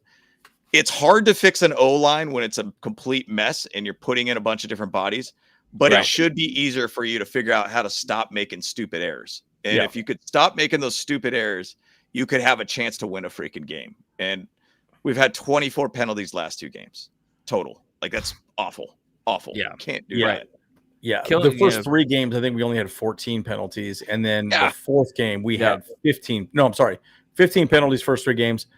It's hard to fix an O-line when it's a complete mess and you're putting in a bunch of different bodies, but it should be easier for you to figure out how to stop making stupid errors. And if you could stop making those stupid errors, you could have a chance to win a freaking game. And we've had 24 penalties last 2 games total. Like, that's awful. Yeah. Can't do that. Yeah, the first 3 games, I think we only had 14 penalties. And then the 4th game, we had 15. No, I'm sorry. 15 penalties first 3 games.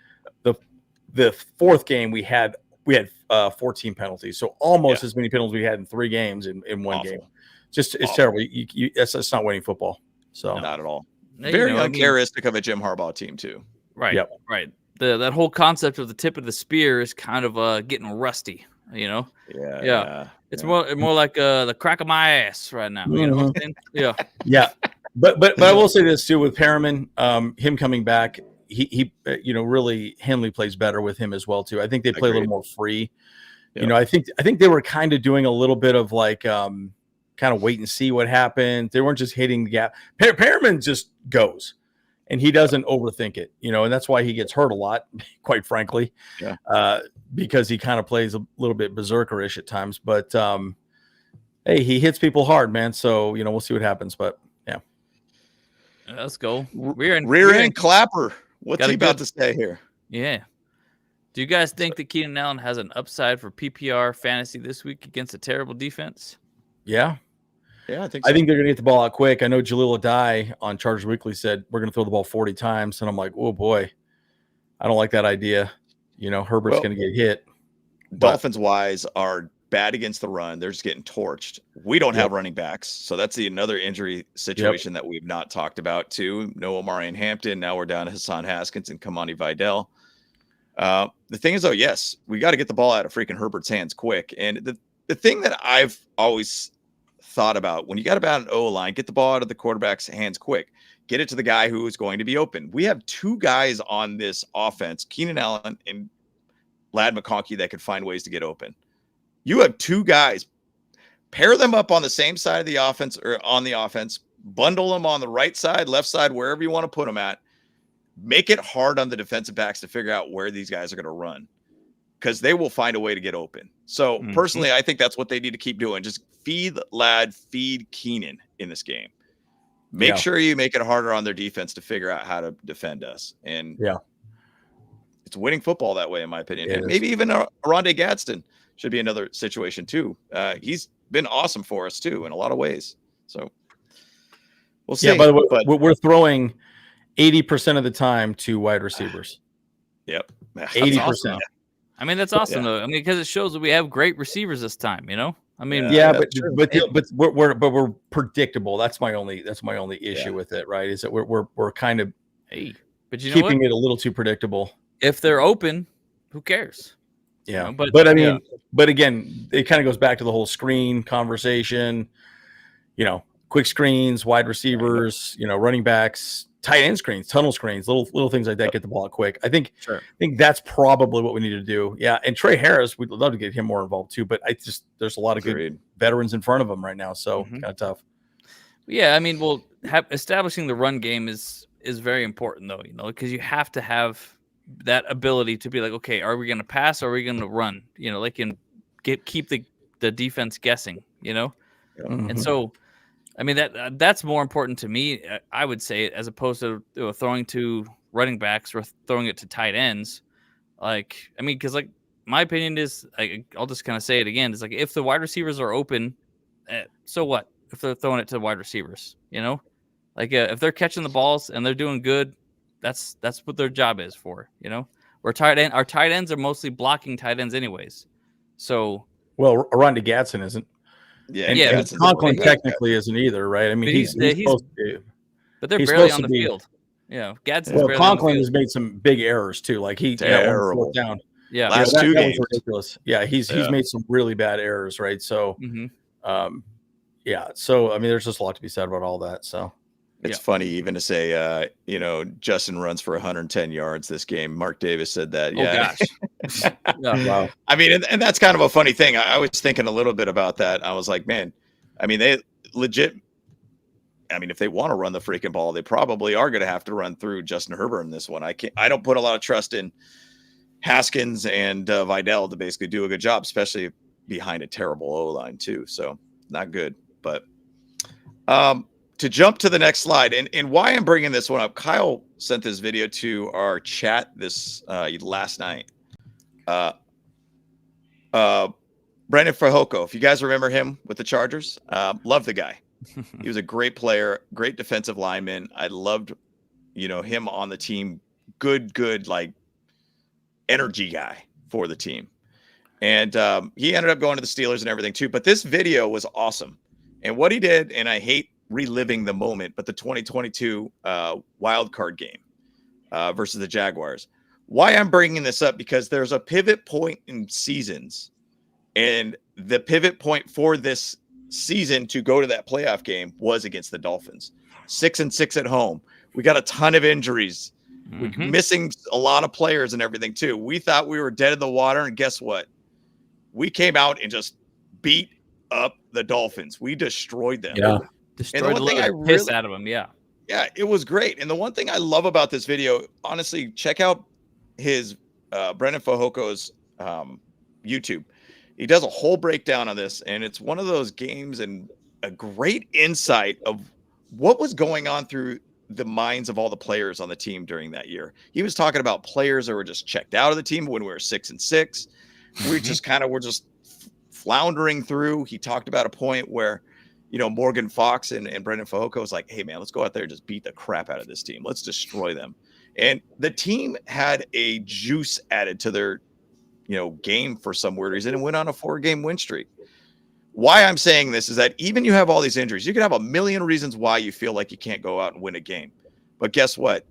The 4th game, we had we had 14 penalties, so almost as many penalties we had in 3 games in one game. Just it's terrible. That's not winning football. So not at all. Yeah, Very uncharacteristic of a Jim Harbaugh team too. Right. Yep. Right. That whole concept of the tip of the spear is kind of getting rusty. Yeah. It's more like the crack of my ass right now. You know what I'm saying? Yeah. Yeah. But I will say this too with Perriman, him coming back, he really Henley plays better with him as well too. I think they play a little more free. Yeah. I think they were kind of doing a little bit of like kind of wait and see what happened. They weren't just hitting the gap. Perriman just goes. And he doesn't overthink it, and that's why he gets hurt a lot, quite frankly, because he kind of plays a little bit berserkerish at times. But, hey, he hits people hard, man. So, we'll see what happens. But, yeah. Let's go. Rear end clapper. What's he about to say here? Yeah. Do you guys think that Keenan Allen has an upside for PPR fantasy this week against a terrible defense? Yeah. Yeah, I think so. I think they're going to get the ball out quick. I know Jaleel Adai on Chargers Weekly said we're going to throw the ball 40 times. And I'm like, oh, boy, I don't like that idea. Herbert's going to get hit. Dolphins-wise are bad against the run. They're just getting torched. We don't have running backs. So that's another injury situation that we've not talked about, too. No Omarion Hampton. Now we're down to Hassan Haskins and Kamani Vidal. The thing is, though, yes, we got to get the ball out of freaking Herbert's hands quick. And the thing that I've always thought about, when you got about an O-line, get the ball out of the quarterback's hands quick. Get it to the guy who is going to be open. We have 2 guys on this offense, Keenan Allen and Ladd McConkey, that could find ways to get open. You have 2 guys. Pair them up on the same side of the offense or on the offense. Bundle them on the right side, left side, wherever you want to put them at. Make it hard on the defensive backs to figure out where these guys are going to run, because they will find a way to get open. So personally, I think that's what they need to keep doing. Just feed Ladd, feed Keenan in this game. Make sure you make it harder on their defense to figure out how to defend us. And it's winning football that way, in my opinion. And maybe even Rondé Gadsden should be another situation too. He's been awesome for us too in a lot of ways. So we'll see. Yeah, by the way, we're throwing 80% of the time to wide receivers. Yep. 80%. Awesome. I mean, that's awesome though. I mean, because it shows that we have great receivers this time, I mean, but we're predictable. That's my only issue with it, right? Is that we're kind of but keeping it a little too predictable. If they're open, who cares? Yeah, but I mean, but again, it kind of goes back to the whole screen conversation. Quick screens, wide receivers, running backs, tight end screens, tunnel screens, little things like that. Get the ball out quick. I think that's probably what we need to do. Yeah, and Trey Harris, we'd love to get him more involved too. But there's a lot of good veterans in front of him right now, so kind of tough. Yeah, I mean, establishing the run game is very important though, because you have to have that ability to be like, okay, are we going to pass or are we going to run? And keep the defense guessing. And so. I mean, that's more important to me, I would say, as opposed to throwing to running backs or throwing it to tight ends. Because my opinion is, I'll just kind of say it again. It's like, if the wide receivers are open, so what? If they're throwing it to wide receivers, if they're catching the balls and they're doing good, that's what their job is for, Our tight ends are mostly blocking tight ends anyways. So, well, Rondé Gadsden isn't. Yeah, Conklin technically isn't either, right? I mean, he's supposed to, but they're barely on the field. Yeah, Gadsden's barely Conklin has made some big errors too. Like he terrible down. Yeah, last 2 games was ridiculous. Yeah, he's made some really bad errors, right? So, So I mean, there's just a lot to be said about all that. So it's funny even to say, Justin runs for 110 yards this game. Mark Davis said that. Yeah. Oh gosh. Wow. I mean, and that's kind of a funny thing. I was thinking a little bit about that. I was like, man, I mean, they legit. I mean, if they want to run the freaking ball, they probably are going to have to run through Justin Herbert in this one. I don't put a lot of trust in Haskins and Vidal to basically do a good job, especially behind a terrible O-line too. So not good, but, to jump to the next slide, and why I'm bringing this one up, Kyle sent this video to our chat this last night. Brandon Fajoko, if you guys remember him with the Chargers, love the guy. He was a great player, great defensive lineman. I loved, him on the team. Good, like energy guy for the team. And he ended up going to the Steelers and everything too. But this video was awesome. And what he did, and I hate reliving the moment, but the 2022 wild card game versus the Jaguars. Why I'm bringing this up, because there's a pivot point in seasons, and the pivot point for this season to go to that playoff game was against the Dolphins. 6-6 at home. We got a ton of injuries. We're missing a lot of players and everything too. We thought we were dead in the water, and guess what? We came out and just beat up the Dolphins. We destroyed them. Yeah. Destroyed the piss out of them. Yeah. Yeah, it was great. And the one thing I love about this video, honestly, check out his Brendan Fajoko's YouTube. He does a whole breakdown on this, and it's one of those games and a great insight of what was going on through the minds of all the players on the team during that year. He was talking about players that were just checked out of the team when we were 6-6. We just kind of were just floundering through. He talked about a point where, you know, Morgan Fox and Brendan Fajoko was like, hey, man, let's go out there and just beat the crap out of this team. Let's destroy them. And the team had a juice added to their, you know, game for some weird reason and went on a 4-game win streak. Why I'm saying this is that even you have all these injuries, you could have a million reasons why you feel like you can't go out and win a game. But guess what?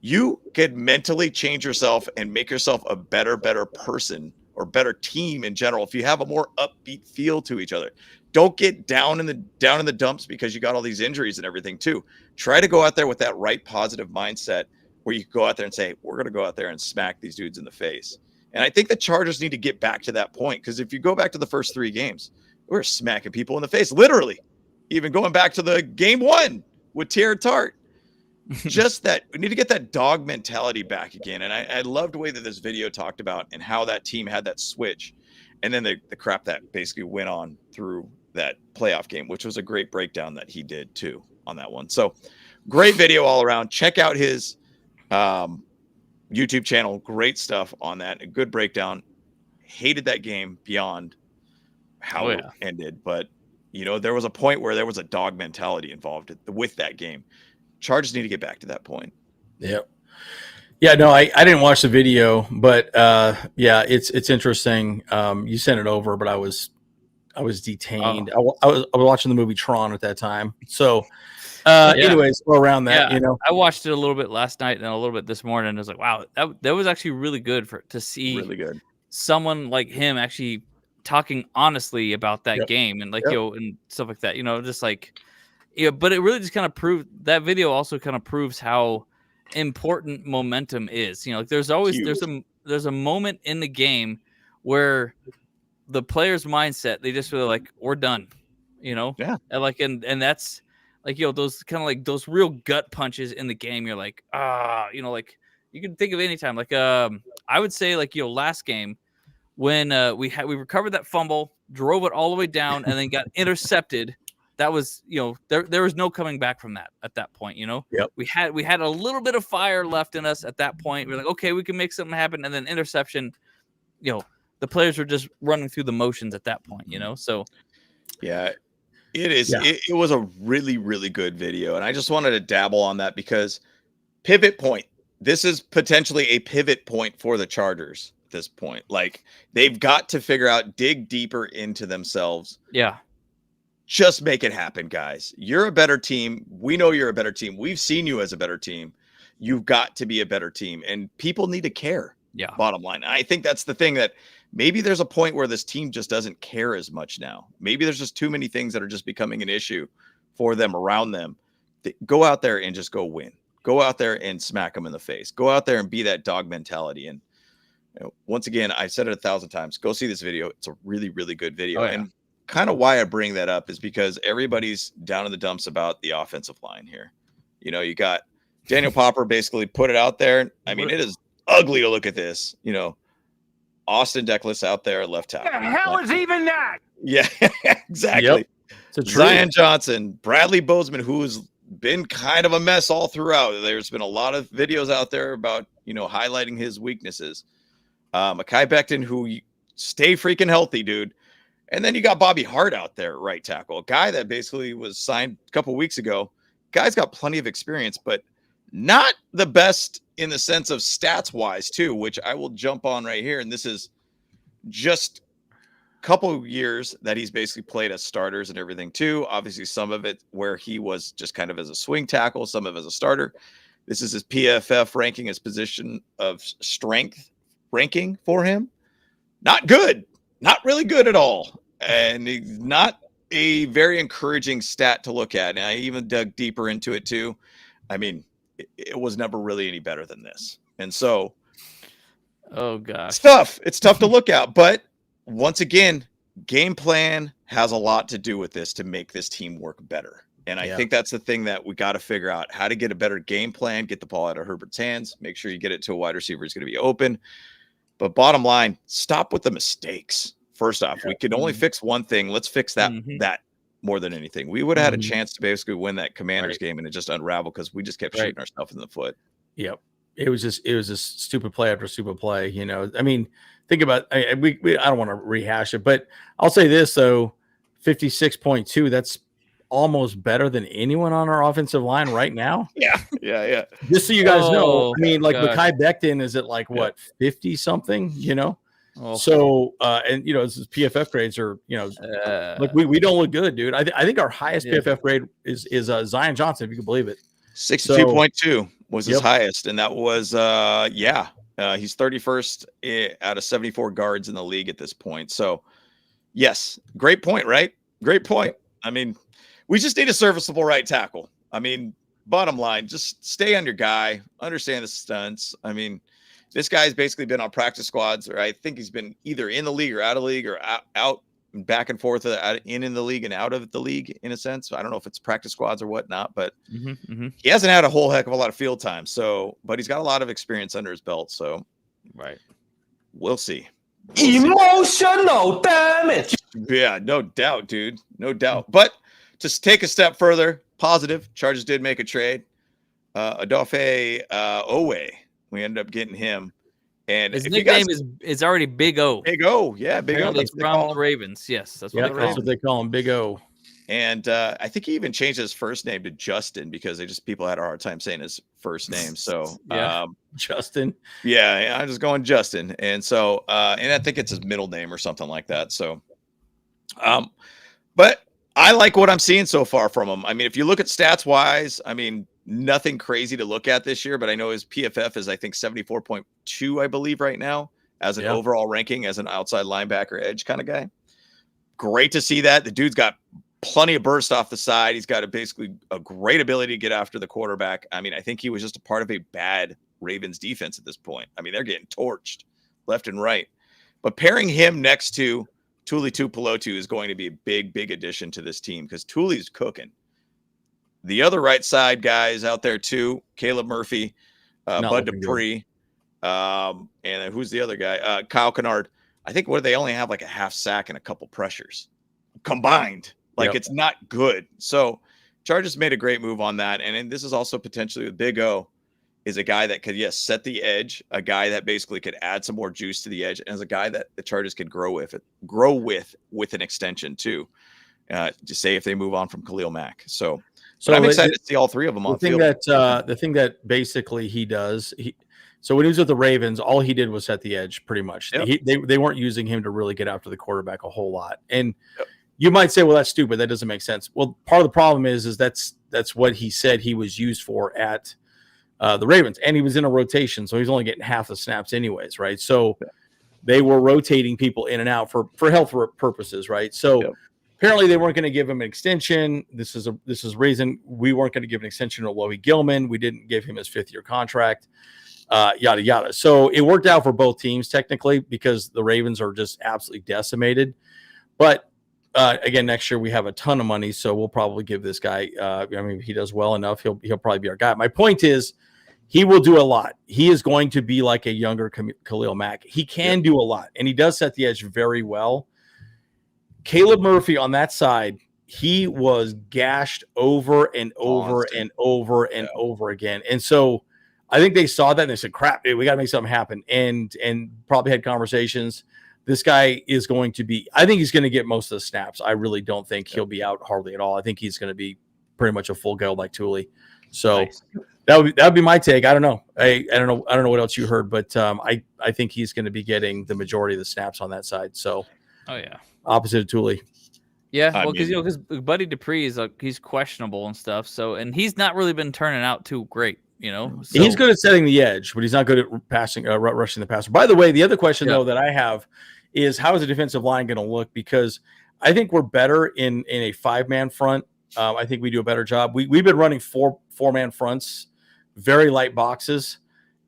You could mentally change yourself and make yourself a better person or better team in general if you have a more upbeat feel to each other. Don't get down in the dumps because you got all these injuries and everything too. Try to go out there with that right positive mindset where you go out there and say, we're going to go out there and smack these dudes in the face. And I think the Chargers need to get back to that point, because if you go back to the first 3 games, we're smacking people in the face, literally. Even going back to the game 1 with Tier Tart. Just that we need to get that dog mentality back again. And I loved the way that this video talked about and how that team had that switch. And then the crap that basically went on through that playoff game, which was a great breakdown that he did too on that one. So great video all around. Check out his YouTube channel. Great stuff on that. A good breakdown. Hated that game beyond how it ended. But, you know, there was a point where there was a dog mentality involved with that game. Chargers need to get back to that point. Yep. Yeah, no, I didn't watch the video, but yeah, it's interesting. You sent it over, but I was detained. I was watching the movie Tron at that time. So anyways, around that, you know, I watched it a little bit last night and a little bit this morning. I was like, wow, that was actually really good to see really good someone like him actually talking honestly about that game and like, you know, and stuff like that, you know, just like, yeah, but it really just kind of proved that video also kind of proves how important momentum is. You know, like there's always there's a moment in the game where the player's mindset, they just feel like we're done, you know? Yeah. And like and that's like, you know, those kind of like those real gut punches in the game. You're like, you know, like you can think of any time. Like I would say like, you know, last game when we recovered that fumble, drove it all the way down, and then got intercepted. That was, you know, there was no coming back from that at that point, you know. Yep. We had a little bit of fire left in us at that point. We're like, okay, we can make something happen, and then interception, you know, the players were just running through the motions at that point, you know. So yeah, it is. Yeah. It was a really, really good video, and I just wanted to dabble on that because pivot point. This is potentially a pivot point for the Chargers at this point. Like they've got to figure out, dig deeper into themselves. Yeah. Just make it happen, guys. You're a better team. We know you're a better team. We've seen you as a better team. You've got to be a better team, and people need to care. Yeah. Bottom line. I think that's the thing, that maybe there's a point where this team just doesn't care as much now. Maybe there's just too many things that are just becoming an issue for them around them. Go out there and just go win. Go out there and smack them in the face. Go out there and be that dog mentality. And you know, once again, I've said it 1,000 times. Go see this video. It's a really, really good video. Oh, yeah. And kind of why I bring that up is because everybody's down in the dumps about the offensive line here. You know, you got Daniel Popper basically put it out there. I mean, it is ugly to look at this. You know, Austin Decklis out there, left tackle. What the hell is even that? Yeah, exactly. Yep. Zion Johnson, Bradley Bozeman, who's been kind of a mess all throughout. There's been a lot of videos out there about, you know, highlighting his weaknesses. Mekhi Becton, who stay freaking healthy, dude. And then you got Bobby Hart out there, right tackle, a guy that basically was signed a couple weeks ago. Guy's got plenty of experience, but not the best in the sense of stats wise too, which I will jump on right here. And this is just couple years that he's basically played as starters and everything too. Obviously, some of it where he was just kind of as a swing tackle, some of it as a starter. This is his PFF ranking, his position of strength ranking for him. Not good, not really good at all, and he's not a very encouraging stat to look at. And I even dug deeper into it too. I mean, it was never really any better than this, and so. Oh gosh, It's tough to look at, but once again, game plan has a lot to do with this to make this team work better. And I think that's the thing that we got to figure out, how to get a better game plan, get the ball out of Herbert's hands, make sure you get it to a wide receiver who's going to be open. But bottom line, stop with the mistakes. First off, we could only fix one thing. Let's fix that more than anything. We would have had a chance to basically win that Commanders game, and it just unraveled because we just kept shooting ourselves in the foot. Yep. It was just stupid play after stupid play. You know, I mean, think about, I don't want to rehash it, but I'll say this though, 56.2, that's almost better than anyone on our offensive line right now. Yeah. Just so you guys know, I mean, like Mekhi Becton is at like what, 50 something, you know? So, and you know, this is PFF grades are, you know, like we don't look good, dude. I think our highest PFF grade is Zion Johnson, if you can believe it. 62.2 was his highest, and that was he's 31st out of 74 guards in the league at this point. So yes, great point, right? Great point. I mean, we just need a serviceable right tackle. I mean, bottom line, just stay on your guy, understand the stunts. I mean, this guy's basically been on practice squads, or I think he's been either in the league or out of league, or out back and forth, in the league and out of the league in a sense. I don't know if it's practice squads or whatnot, but he hasn't had a whole heck of a lot of field time. So, but he's got a lot of experience under his belt. So, we'll see. Emotional damage. Yeah, no doubt, dude. No doubt. But to take a step further, positive, Chargers did make a trade. Oweh, we ended up getting him. And his nickname is already Big O. Big O, yeah, Big O. That's from the Ravens. Yes, that's what they call him, Big O. And I think he even changed his first name to Justin because people had a hard time saying his first name. So Justin. Yeah, I'm just going Justin. And so and I think it's his middle name or something like that. So but I like what I'm seeing so far from him. I mean, if you look at stats wise, I mean, nothing crazy to look at this year, but I know his PFF is, I think, 74.2, I believe, right now, as an overall ranking as an outside linebacker edge kind of guy. Great to see that. The dude's got plenty of burst off the side. He's got basically a great ability to get after the quarterback. I mean, I think he was just a part of a bad Ravens defense at this point. I mean, they're getting torched left and right. But pairing him next to Tuli Tuipulotu is going to be a big, big addition to this team because Tuli's cooking. The other right side guys out there too, Caleb Murphy, Bud Dupree, and who's the other guy? Kyle Kennard. I think they only have like a half sack and a couple pressures combined. Like it's not good. So Chargers made a great move on that. And this is also potentially with Big O is a guy that could, set the edge, a guy that basically could add some more juice to the edge, and as a guy that the Chargers could grow with an extension too. To say if they move on from Khalil Mack. So I'm excited to see all three of them on the field. The thing that basically he does, so when he was with the Ravens, all he did was set the edge pretty much. They weren't using him to really get after the quarterback a whole lot. And you might say, well, that's stupid. That doesn't make sense. Well, part of the problem is that's what he said he was used for at the Ravens. And he was in a rotation, so he's only getting half the snaps anyways, right? So they were rotating people in and out for health purposes, right? So apparently they weren't going to give him an extension. This is reason we weren't going to give an extension to Oweh Gilman. We didn't give him his 5th-year contract, yada, yada. So it worked out for both teams technically because the Ravens are just absolutely decimated. But again, next year we have a ton of money, so we'll probably give this guy, if he does well enough, he'll probably be our guy. My point is he will do a lot. He is going to be like a younger Khalil Mack. He can do a lot, and he does set the edge very well. Caleb Murphy on that side, he was gashed over and over and over and over again. And so I think they saw that and they said, crap, dude, we got to make something happen. And probably had conversations. This guy is going to be, I think he's going to get most of the snaps. I really don't think he'll be out hardly at all. I think he's going to be pretty much a full go like Tuli. So that would be my take. I don't know. I don't know what else you heard, but I think he's going to be getting the majority of the snaps on that side. So, opposite of Thule. Yeah, well, because Buddy Dupree is he's questionable and stuff. So, and he's not really been turning out too great. So, he's good at setting the edge, but he's not good at passing, rushing the passer. By the way, the other question though that I have is how is the defensive line going to look? Because I think we're better in a 5-man front. I think we do a better job. We've been running four-man fronts, very light boxes,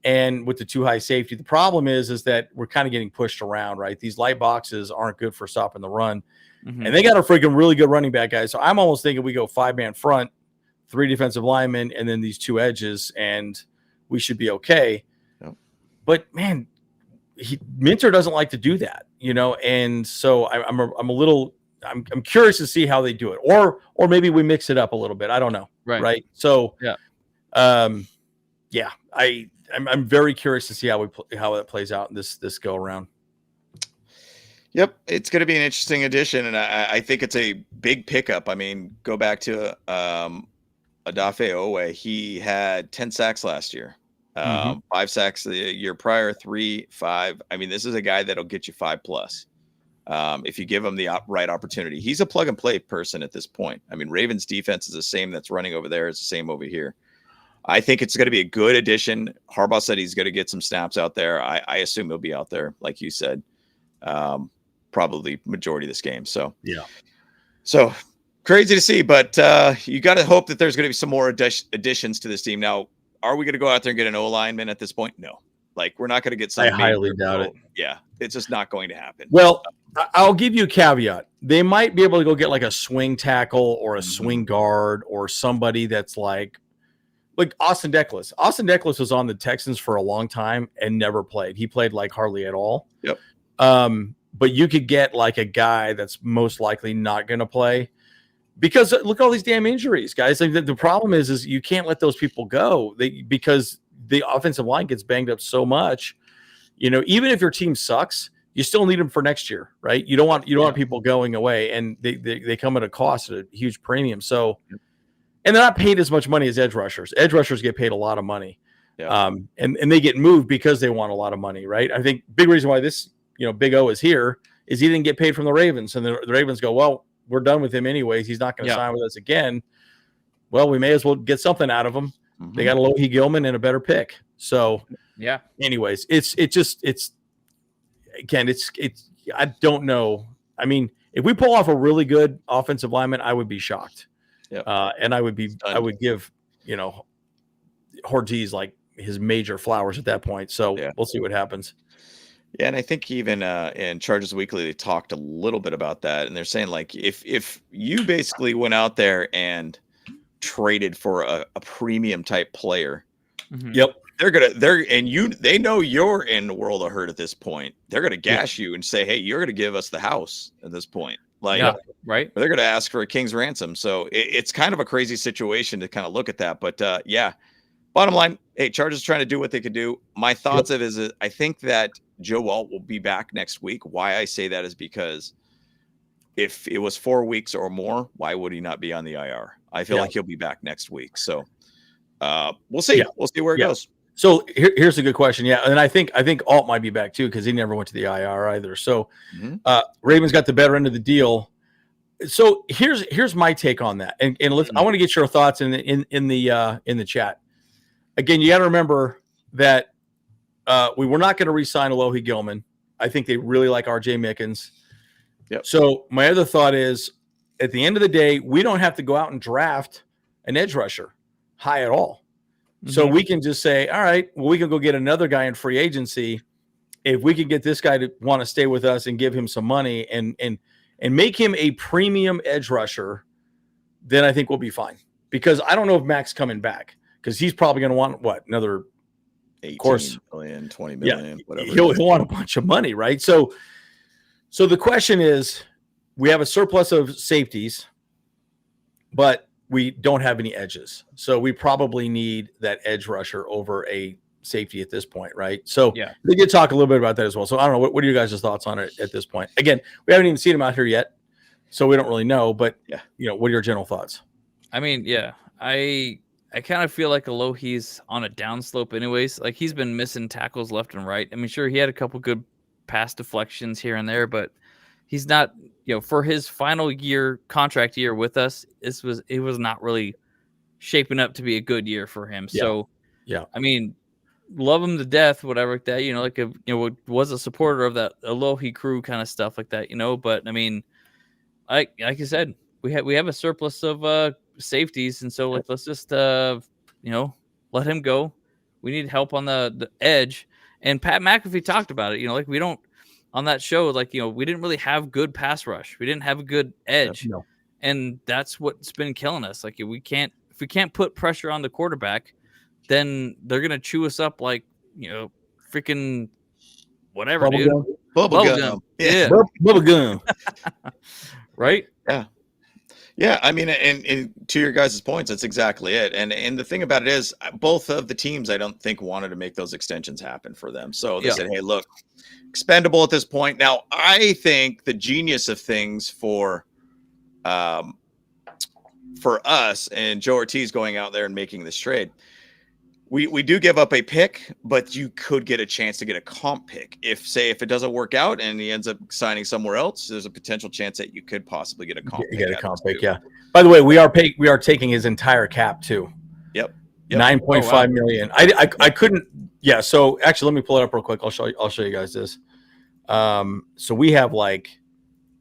and with the too high safety. The problem is that we're kind of getting pushed around, right? These light boxes aren't good for stopping the run. Mm-hmm. And they got a freaking really good running back, guys. So I'm almost thinking we go 5-man front, 3 defensive linemen, and then these 2 edges, and we should be okay. Yep. But man, Minter doesn't like to do that, and so I'm curious to see how they do it, or maybe we mix it up a little bit. I don't know, right? So I'm very curious to see how that plays out in this go around. Yep, it's going to be an interesting addition, and I think it's a big pickup. I mean, go back to Odafe Oweh. He had 10 sacks last year, 5 sacks the year prior, 3, 5. I mean, this is a guy that'll get you 5+. If you give him the right opportunity. He's a plug and play person at this point. I mean, Ravens defense is the same that's running over there. It's the same over here. I think it's going to be a good addition. Harbaugh said he's going to get some snaps out there. I assume he'll be out there, like you said. Probably majority of this game. So crazy to see, but you got to hope that there's going to be some more additions to this team. Now, are we going to go out there and get an O lineman at this point? No, we're not going to get some. I highly doubt it. Yeah, it's just not going to happen. Well, I'll give you a caveat. They might be able to go get like a swing tackle or a swing guard or somebody that's like Austin Deckles. Austin Deckles was on the Texans for a long time and never played. He played hardly at all. Yep. But you could get a guy that's most likely not going to play because look at all these damn injuries, guys. The problem is you can't let those people go because the offensive line gets banged up so much. Even if your team sucks, you still need them for next year, right? You don't want people going away, and they come at a cost at a huge premium. So, and they're not paid as much money as edge rushers. Edge rushers get paid a lot of money, and they get moved because they want a lot of money, right? I think big reason why this. Big O is here is he didn't get paid from the Ravens. And the Ravens go, well, we're done with him anyways. He's not going to sign with us again. Well, we may as well get something out of him. Mm-hmm. They got a Alohi Gilman and a better pick. So anyways, it's I don't know. I mean, if we pull off a really good offensive lineman, I would be shocked. And I would give, Ortiz his major flowers at that point. So we'll see what happens. Yeah, and I think even in Chargers Weekly, they talked a little bit about that, and they're saying if you basically went out there and traded for a premium type player, they know you're in the world of hurt at this point. They're gonna gas you and say, hey, you're gonna give us the house at this point, right? They're gonna ask for a king's ransom. So it's kind of a crazy situation to kind of look at that, but bottom line, hey, Chargers trying to do what they could do. My thoughts of it is I think that Joe Alt will be back next week. Why I say that is because if it was 4 weeks or more, why would he not be on the IR? I feel like he'll be back next week. So we'll see. We'll see where it goes. So here's a good question. Yeah, and I think Alt might be back too because he never went to the IR either. So Ravens got the better end of the deal. So here's my take on that, and I want to get your thoughts in the chat. Again, you got to remember that we were not going to re-sign Alohi Gilman. I think they really like R.J. Mickens. Yep. So my other thought is, at the end of the day, we don't have to go out and draft an edge rusher high at all. Mm-hmm. So we can just say, all right, well, we can go get another guy in free agency. If we can get this guy to want to stay with us and give him some money and make him a premium edge rusher, then I think we'll be fine. Because I don't know if Mac's coming back. Because he's probably going to want another 18 million, 20 million, whatever. He'll want a bunch of money, right? So the question is, we have a surplus of safeties, but we don't have any edges. So we probably need that edge rusher over a safety at this point, right? So they did talk a little bit about that as well. So I don't know. What are you guys' thoughts on it at this point? Again, we haven't even seen him out here yet, so we don't really know. But what are your general thoughts? I mean, I kind of feel like Alohi's on a downslope anyways. He's been missing tackles left and right. I mean, sure, he had a couple good pass deflections here and there, but he's not for his final contract year with us, it was not really shaping up to be a good year for him. Yeah. So, yeah, I mean, love him to death, whatever like that. Was a supporter of that Alohi crew kind of stuff like that. But I mean, like I said, we have a surplus of safeties, and so let's just let him go. We need help on the edge. And Pat McAfee talked about it. We don't on that show. We didn't really have good pass rush. We didn't have a good edge, no. and that's what's been killing us. If we can't put pressure on the quarterback, then they're gonna chew us up like freaking whatever, dude. Bubble gum. Yeah, Bubble gum. Right? Yeah, I mean, and to your guys' points, that's exactly it. And the thing about it is, both of the teams, I don't think, wanted to make those extensions happen for them. So they said, hey, look, expendable at this point. Now, I think the genius of things for us and Joe Ortiz going out there and making this trade, we do give up a pick, but you could get a chance to get a comp pick. If it doesn't work out and he ends up signing somewhere else, there's a potential chance that you could possibly get a comp pick. Get a comp pick, yeah. By the way, we are taking his entire cap too. Yep. $9.5 million. I couldn't. Yeah. So actually, let me pull it up real quick. I'll show you guys this. So we have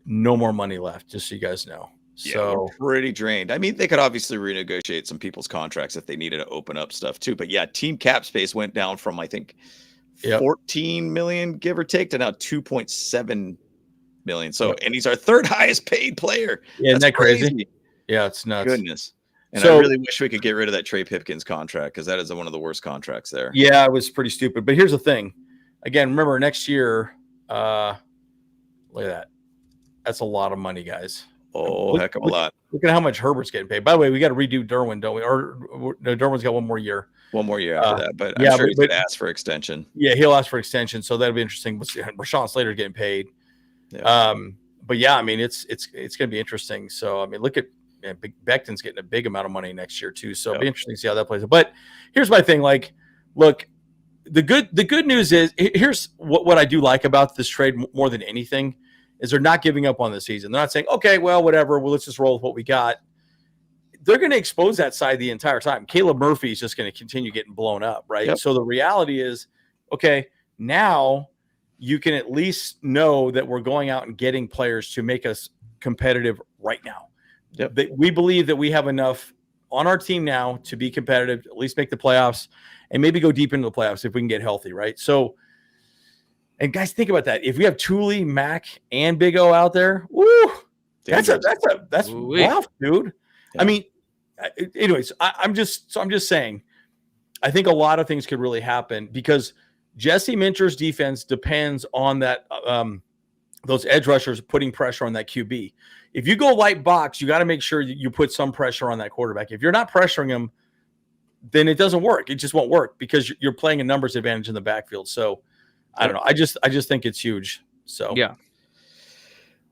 no more money left, just so you guys know. So we're pretty drained. I mean, they could obviously renegotiate some people's contracts if they needed to open up stuff too. But yeah, team cap space went down from I think 14 million, give or take, to now 2.7 million. So and he's our third highest paid player. Yeah, isn't that crazy? Yeah, it's nuts. Goodness. And I really wish we could get rid of that Trey Pipkins contract, because that is one of the worst contracts there. Yeah, it was pretty stupid. But here's the thing. Again, remember next year, look at that. That's a lot of money, guys. Oh, heck of a lot. Look at how much Herbert's getting paid. By the way, we got to redo Derwin, don't we? Or no, Derwin's got one more year. One more year after that. But I'm sure he's going to ask for extension. Yeah, he'll ask for extension. So that'll be interesting. Rashawn Slater getting paid. Yeah. But yeah, I mean, it's going to be interesting. So, I mean, look at Becton's getting a big amount of money next year too. So it'll be interesting to see how that plays out. But here's my thing. Look, the good news is, here's what I do like about this trade more than anything, is they're not giving up on the season. They're not saying, okay, well, whatever, well, let's just roll with what we got. They're going to expose that side the entire time. Caleb Murphy is just going to continue getting blown up, right? Yep. So the reality is, okay, now you can at least know that we're going out and getting players to make us competitive right now. Yep. We believe that we have enough on our team now to be competitive, at least make the playoffs, and maybe go deep into the playoffs if we can get healthy, right? So, and guys, think about that. If we have Thule, Mac, and Big O out there, woo, that's rough, dude. Yeah. I mean, anyways, I'm just saying, I think a lot of things could really happen, because Jesse Minter's defense depends on that those edge rushers putting pressure on that QB. If you go light box, you got to make sure you put some pressure on that quarterback. If you're not pressuring him, then it doesn't work. It just won't work, because you're playing a numbers advantage in the backfield. So I don't know. I just think it's huge. So yeah.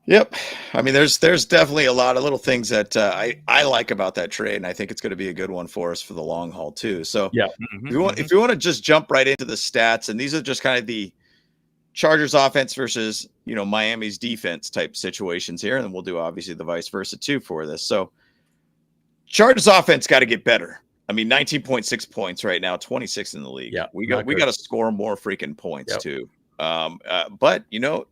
Yep. I mean, there's definitely a lot of little things that I like about that trade, and I think it's going to be a good one for us for the long haul too. So yeah, if you want to just jump right into the stats, and these are just kind of the Chargers offense versus Miami's defense type situations here, and then we'll do obviously the vice versa too for this. So Chargers offense got to get better. I mean, 19.6 points right now, 26 in the league. Yeah, we got to score more freaking points too. But a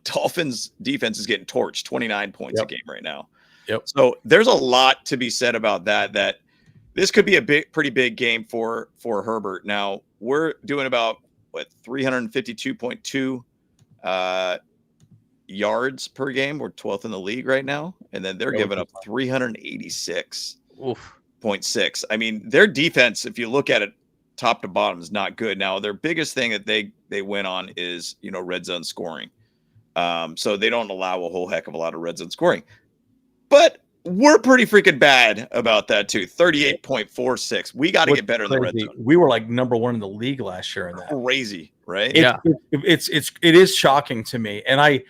Dolphins defense is getting torched, 29 points a game right now. Yep. So there's a lot to be said about that this could be a pretty big game for Herbert. Now we're doing about 352.2 yards per game. We're 12th in the league right now. And then they're giving up 386.6. I mean, their defense, if you look at it top to bottom, is not good. Now, their biggest thing that they win on is, red zone scoring. So they don't allow a whole heck of a lot of red zone scoring. But we're pretty freaking bad about that too. 38.46. We got to get better in the red zone. We were like number one in the league last year in that. Crazy, right? It is shocking to me. And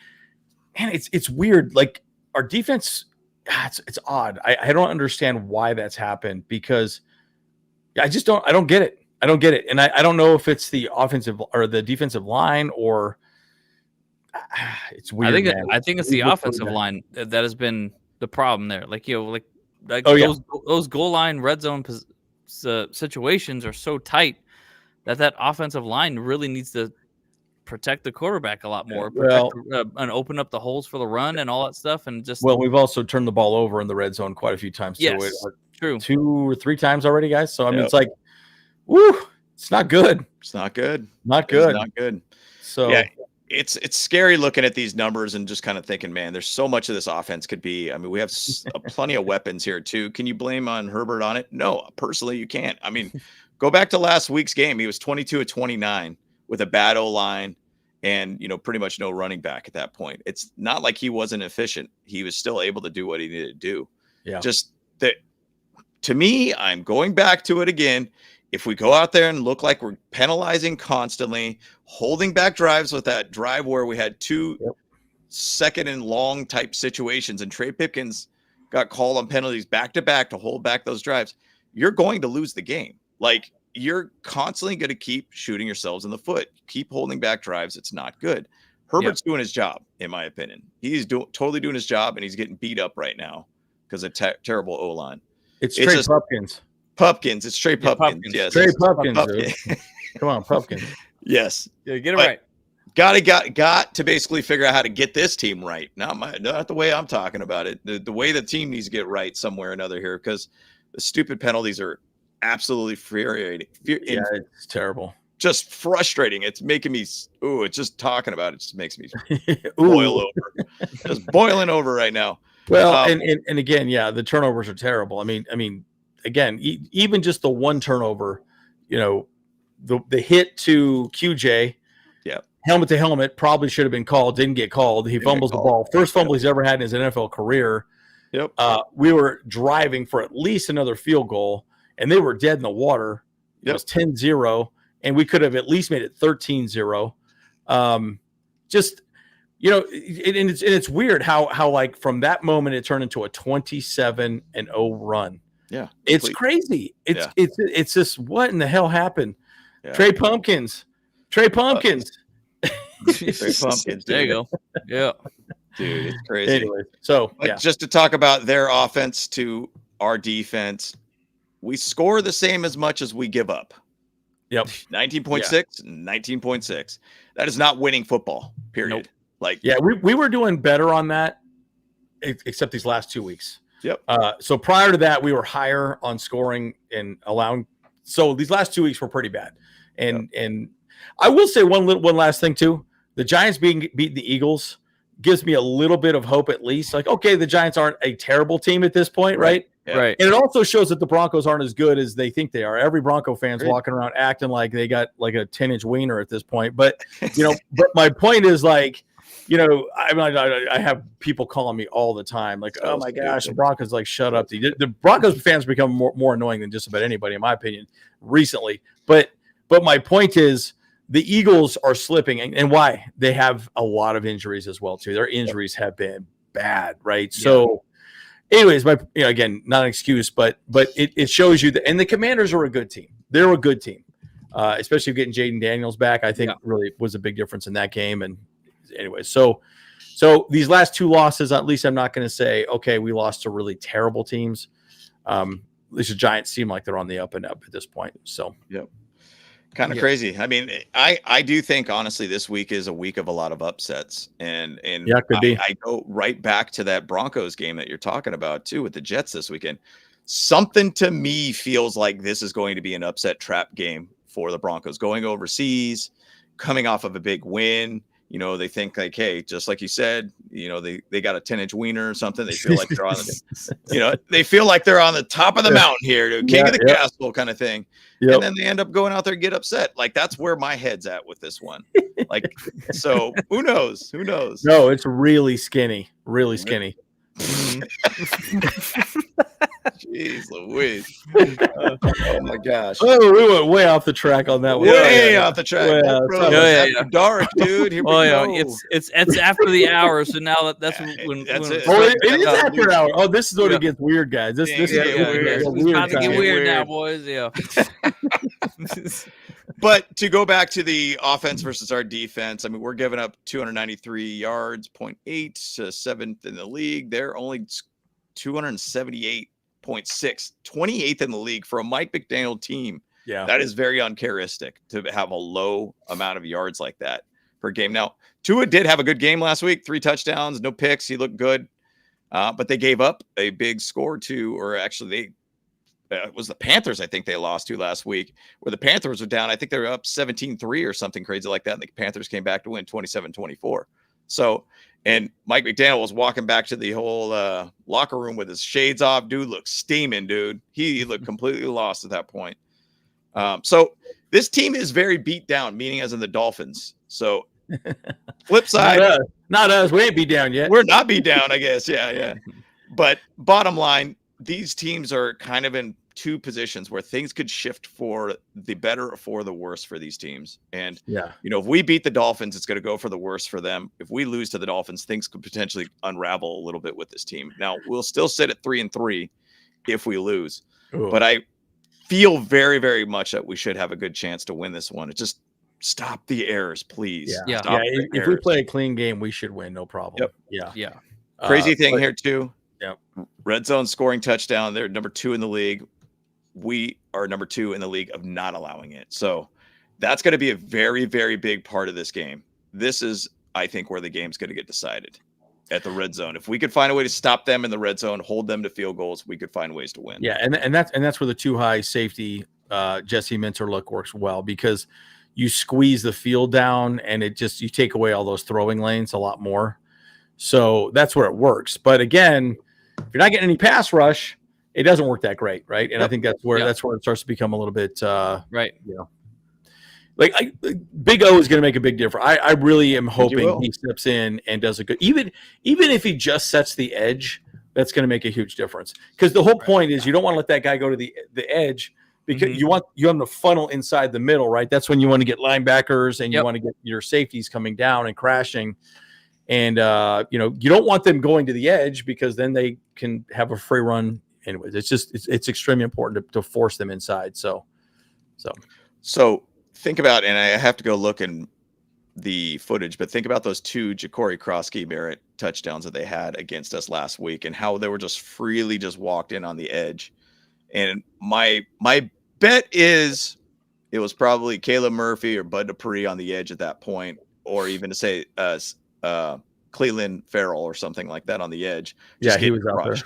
it's weird. Like, our defense, it's odd. I don't understand why that's happened, because I don't get it. I don't get it. And I don't know if it's the offensive or the defensive line, or it's weird. I think it's the offensive line that has been the problem there. Like those goal line red zone situations are so tight that offensive line really needs to protect the quarterback a lot more, and open up the holes for the run and all that stuff. And we've also turned the ball over in the red zone quite a few times. Yes, true. 2 or 3 times already, guys. So I mean, it's like, woo, it's not good. It's not good. Not good. It's not good. So yeah, it's scary looking at these numbers and just kind of thinking, man, there's so much of this offense could be. I mean, we have plenty of weapons here too. Can you blame on Herbert on it? No, personally, you can't. I mean, go back to last week's game. He was 22 of 29 with a bad O-line and, pretty much no running back at that point. It's not like he wasn't efficient. He was still able to do what he needed to do. Yeah. Just that, to me, I'm going back to it again. If we go out there and look like we're penalizing constantly, holding back drives with that drive where we had 2 second and long type situations and Trey Pipkins got called on penalties back to back to hold back those drives, you're going to lose the game. Like, you're constantly going to keep shooting yourselves in the foot. Keep holding back drives. It's not good. Herbert's doing his job, in my opinion. He's totally doing his job, and he's getting beat up right now because of terrible O-line. It's Trey Pipkins. Pupkins. It's Trey Pupkins. Yes. Trey Pupkins. Come on, Pupkins. Yes. Yeah, get it right. Got to basically figure out how to get this team right. Not the way I'm talking about it. The way the team needs to get right somewhere or another here, because the stupid penalties are absolutely infuriating. Yeah, it's terrible. Just frustrating. It's making me. Ooh, it's just talking about it just makes me boil over. Just boiling over right now. Well, and again, yeah, the turnovers are terrible. I mean, again, even just the one turnover, the hit to QJ, helmet to helmet, probably should have been called. Didn't get called. He fumbles the ball. First fumble he's ever had in his NFL career. Yep. We were driving for at least another field goal, and they were dead in the water. It was 10-0, and we could have at least made it 13-0. Just, it's weird how like from that moment it turned into a 27-0 run. Yeah, it's crazy. It's just, what in the hell happened? Yeah. Trey Pipkins. Trey Pipkins. There you go. Yeah, dude, it's crazy. Anyway, so just to talk about their offense to our defense, we score the same as much as we give up. Yep. 19.6, 19.6. That is not winning football, period. Nope. We were doing better on that, except these last 2 weeks. Yep. So prior to that, we were higher on scoring and allowing. So these last 2 weeks were pretty bad. And I will say one last thing too. The Giants beating the Eagles gives me a little bit of hope, at least. Like, okay, the Giants aren't a terrible team at this point, right? Yeah. Right. And it also shows that the Broncos aren't as good as they think they are. Every Bronco fan's walking around acting like they got like a 10-inch wiener at this point. But but my point is, like, I have people calling me all the time, like, oh my gosh, the Broncos, like, shut up. The Broncos fans become more annoying than just about anybody, in my opinion, recently. But my point is, the Eagles are slipping, and why? They have a lot of injuries as well too. Their injuries have been bad, right? Yeah. So, anyways, again, not an excuse, but it shows you that, and the Commanders are a good team. They're a good team, especially getting Jaden Daniels back. I think really was a big difference in that game. And anyway, so these last 2 losses, at least I'm not going to say, okay, we lost to really terrible teams. At least the Giants seem like they're on the up and up at this point. So, kind of crazy. I mean, I do think, honestly, this week is a week of a lot of upsets, and could be. I go right back to that Broncos game that you're talking about too with the Jets this weekend. Something to me feels like this is going to be an upset trap game for the Broncos going overseas, coming off of a big win. They think like, hey, just like you said, they got a 10-inch wiener or something. They feel like they're on the, they feel like they're on the top of the mountain here, king of the castle kind of thing. Yep. And then they end up going out there and get upset. Like, that's where my head's at with this one. Like, so who knows? Who knows? No, it's really skinny. Really skinny. Jeez Louise. Oh my gosh. Oh, we went way off the track on that one. Way off the track. After dark, dude. Here we go. It's after the hour, so now that's when it. It is after hour. Oh, this is when it gets weird, guys. This is it's about to get weird now, boys. Yeah. But to go back to the offense versus our defense, I mean, we're giving up 293 yards, 0.8 to 7th in the league. They're only 278.6, 28th in the league for a Mike McDaniel team. Yeah, that is very uncharacteristic to have a low amount of yards like that per game. Now, Tua did have a good game last week, 3 touchdowns, no picks. He looked good, but they gave up a big score to, or actually it was the Panthers, I think they lost to last week, where the Panthers were down. I think they were up 17-3 or something crazy like that. And the Panthers came back to win 27-24. So, and Mike McDaniel was walking back to the whole locker room with his shades off. Dude looked steaming, dude. He looked completely lost at that point. So this team is very beat down, meaning as in the Dolphins. So flip side. Not us. We ain't beat down yet. We're not beat down, I guess. Yeah. But bottom line, these teams are kind of in 2 positions where things could shift for the better or for the worse for these teams. And, if we beat the Dolphins, it's going to go for the worse for them. If we lose to the Dolphins, things could potentially unravel a little bit with this team. Now, we'll still sit at 3-3 if we lose. Ooh. But I feel very, very much that we should have a good chance to win this one. It just stop the errors, please. Yeah. If we play a clean game, we should win. No problem. Yep. Yeah. Crazy thing here too. Yeah. Red zone scoring touchdown. They're number 2 in the league. We are number 2 in the league of not allowing it. So that's going to be a very, very big part of this game. This is, I think, where the game's going to get decided at the red zone. If we could find a way to stop them in the red zone, hold them to field goals, we could find ways to win. Yeah. And that's where the 2 high safety Jesse Minter look works well, because you squeeze the field down and you take away all those throwing lanes a lot more. So that's where it works. But again, if you're not getting any pass rush, it doesn't work that great, right? And I think that's where it starts to become a little bit right. Like Big O is going to make a big difference. I really am hoping he steps in and does a good. Even if he just sets the edge, that's going to make a huge difference. Because the whole point is you don't want to let that guy go to the edge, because you want to funnel inside the middle, right? That's when you want to get linebackers and you want to get your safeties coming down and crashing. And you don't want them going to the edge, because then they can have a free run. Anyways, it's extremely important to force them inside. So think about, and I have to go look in the footage, but think about those 2 Ja'Cory Kroski Barrett touchdowns that they had against us last week, and how they were just freely just walked in on the edge. And my bet is it was probably Caleb Murphy or Bud Dupree on the edge at that point, or even to say Cleveland Farrell or something like that on the edge. He was out there.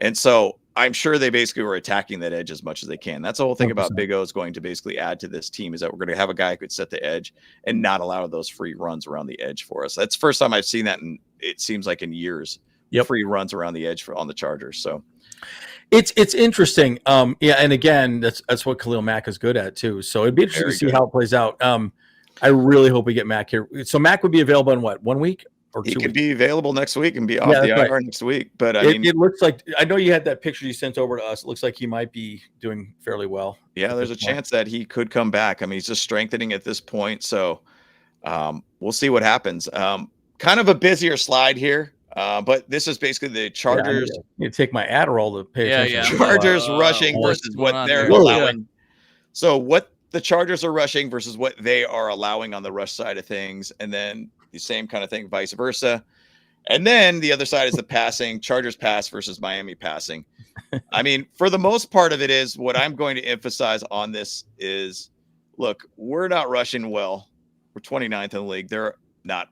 And so I'm sure they basically were attacking that edge as much as they can. That's the whole thing 100%. About Big O is going to basically add to this team, is that we're going to have a guy who could set the edge and not allow those free runs around the edge for us. That's the first time I've seen that, and it seems like in years. Free runs around the edge on the Chargers. So it's interesting. And again, that's what Khalil Mack is good at too. So it'd be interesting to see how it plays out. I really hope we get Mack here. So Mack would be available in what, 1 week? He could be available next week and be off the IR next week. But I mean, it looks like, I know you had that picture you sent over to us. It looks like he might be doing fairly well. Yeah, there's a chance that he could come back. I mean, he's just strengthening at this point. So we'll see what happens. Kind of a busier slide here. But this is basically the Chargers. I need to take my Adderall to pay attention. Chargers rushing versus what they're allowing. So what the Chargers are rushing versus what they are allowing on the rush side of things. And then the same kind of thing, vice versa. And then the other side is the passing, Chargers pass versus Miami passing. I mean, for the most part of it is what I'm going to emphasize on this is, look, we're not rushing well. We're 29th in the league. They're not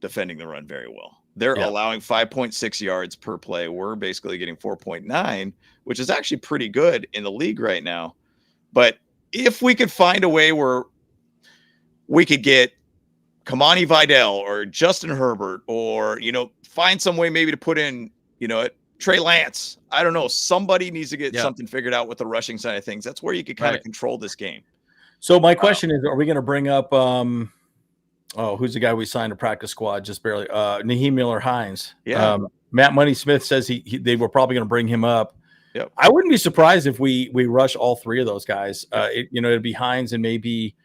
defending the run very well. They're allowing 5.6 yards per play. We're basically getting 4.9, which is actually pretty good in the league right now. But if we could find a way where we could get Kamani Vidal or Justin Herbert, or, find some way maybe to put in, Trey Lance. I don't know. Somebody needs to get something figured out with the rushing side of things. That's where you could kind of control this game. So my question is, are we going to bring up, who's the guy we signed to practice squad just barely? Naheem Miller-Hines. Yeah. Matt Money Smith says they were probably going to bring him up. Yep. I wouldn't be surprised if we rush all 3 of those guys. It'd be Hines and maybe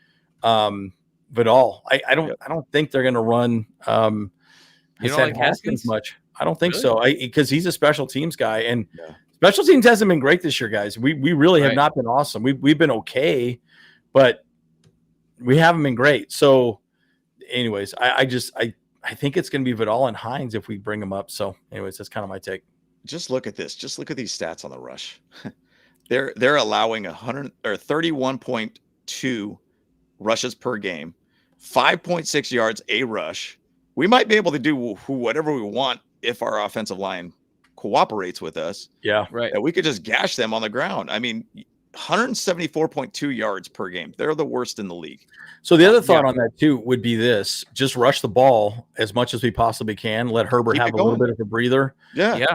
Vidal. I don't think they're going to run. You don't like Haskins much? I don't think so. Because he's a special teams guy, and special teams hasn't been great this year, guys. We really have not been awesome. We've been okay, but we haven't been great. So, anyways, I think it's going to be Vidal and Hines if we bring them up. So, anyways, that's kind of my take. Just look at this. Just look at these stats on the rush. They're allowing 31.2 rushes per game, 5.6 yards a rush. We might be able to do whatever we want if our offensive line cooperates with us. Yeah, right. And we could just gash them on the ground. I mean, 174.2 yards per game. They're the worst in the league. So the other thought on that too would be this: just rush the ball as much as we possibly can. Let Herbert have a little bit of a breather. Yeah.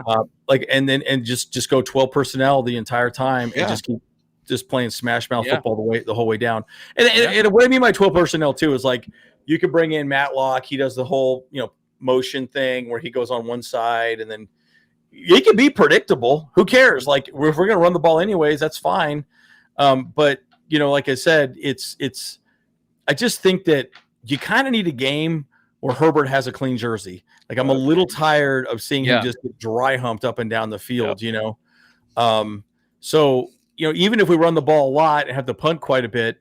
And just go 12 personnel the entire time and just keep just playing smash mouth football the whole way down. And what I mean by 12 personnel too is like you could bring in Matlock. He does the whole motion thing where he goes on one side and then he can be predictable. Who cares? Like if we're going to run the ball anyways, that's fine. But like I said, it's. I just think that you kind of need a game where Herbert has a clean jersey. Like I'm a little tired of seeing him just get dry humped up and down the field, So, even if we run the ball a lot and have to punt quite a bit,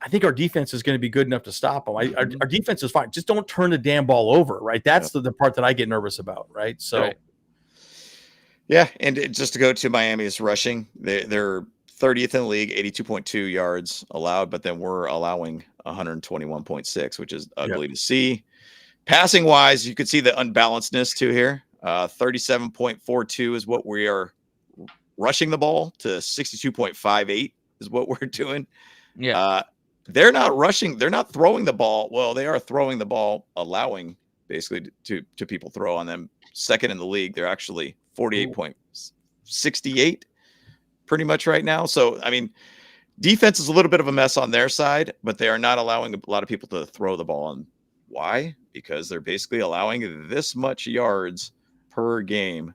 I think our defense is going to be good enough to stop them. Our defense is fine. Just don't turn the damn ball over, right? That's the part that I get nervous about, right? So, right. Yeah, and just to go to Miami's rushing, they're 30th in the league, 82.2 yards allowed, but then we're allowing 121.6, which is ugly to see. Passing wise, you could see the unbalancedness too here. 37.42 is what we are rushing the ball to 62.58 is what we're doing. Yeah. They're not rushing. They're not throwing the ball. Well, they are throwing the ball, allowing basically to people throw on them. Second in the league. They're actually 48.68 pretty much right now. So, I mean, defense is a little bit of a mess on their side, but they are not allowing a lot of people to throw the ball on. Why? Because they're basically allowing this much yards per game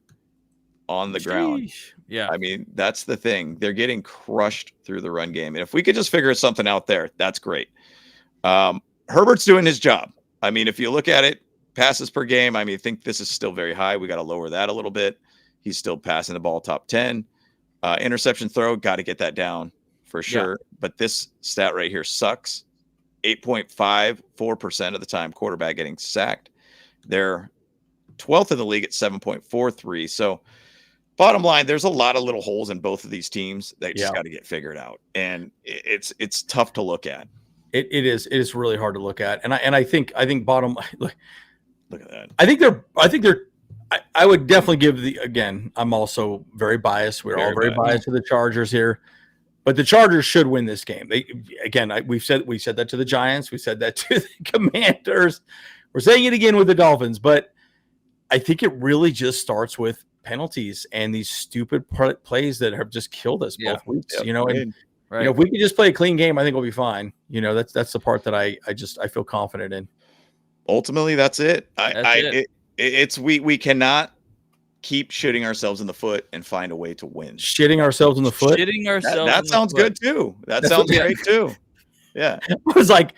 on the ground. Yeah. I mean, that's the thing. They're getting crushed through the run game. And if we could just figure something out there, that's great. Herbert's doing his job. I mean, if you look at it, passes per game, I think this is still very high. We got to lower that a little bit. He's still passing the ball top 10. Interception throw, got to get that down for sure. Yeah. But this stat right here sucks. 8.54% of the time quarterback getting sacked. They're 12th in the league at 7.43. So bottom line, there's a lot of little holes in both of these teams that just got to get figured out. And it's tough to look at. It is really hard to look at. And I think bottom look at that. I think they're I would definitely give I'm also very biased. We're all very biased to the Chargers here, but the Chargers should win this game. We said that to the Giants. We said that to the Commanders. We're saying it again with the Dolphins, but I think it really just starts with penalties and these stupid plays that have just killed us both weeks, and if we could just play a clean game, I think we'll be fine. That's the part that I feel confident in. Ultimately, that's it. We cannot keep shooting ourselves in the foot and find a way to win. Shitting ourselves in the foot? That sounds good too. That sounds great too. Yeah. I was like,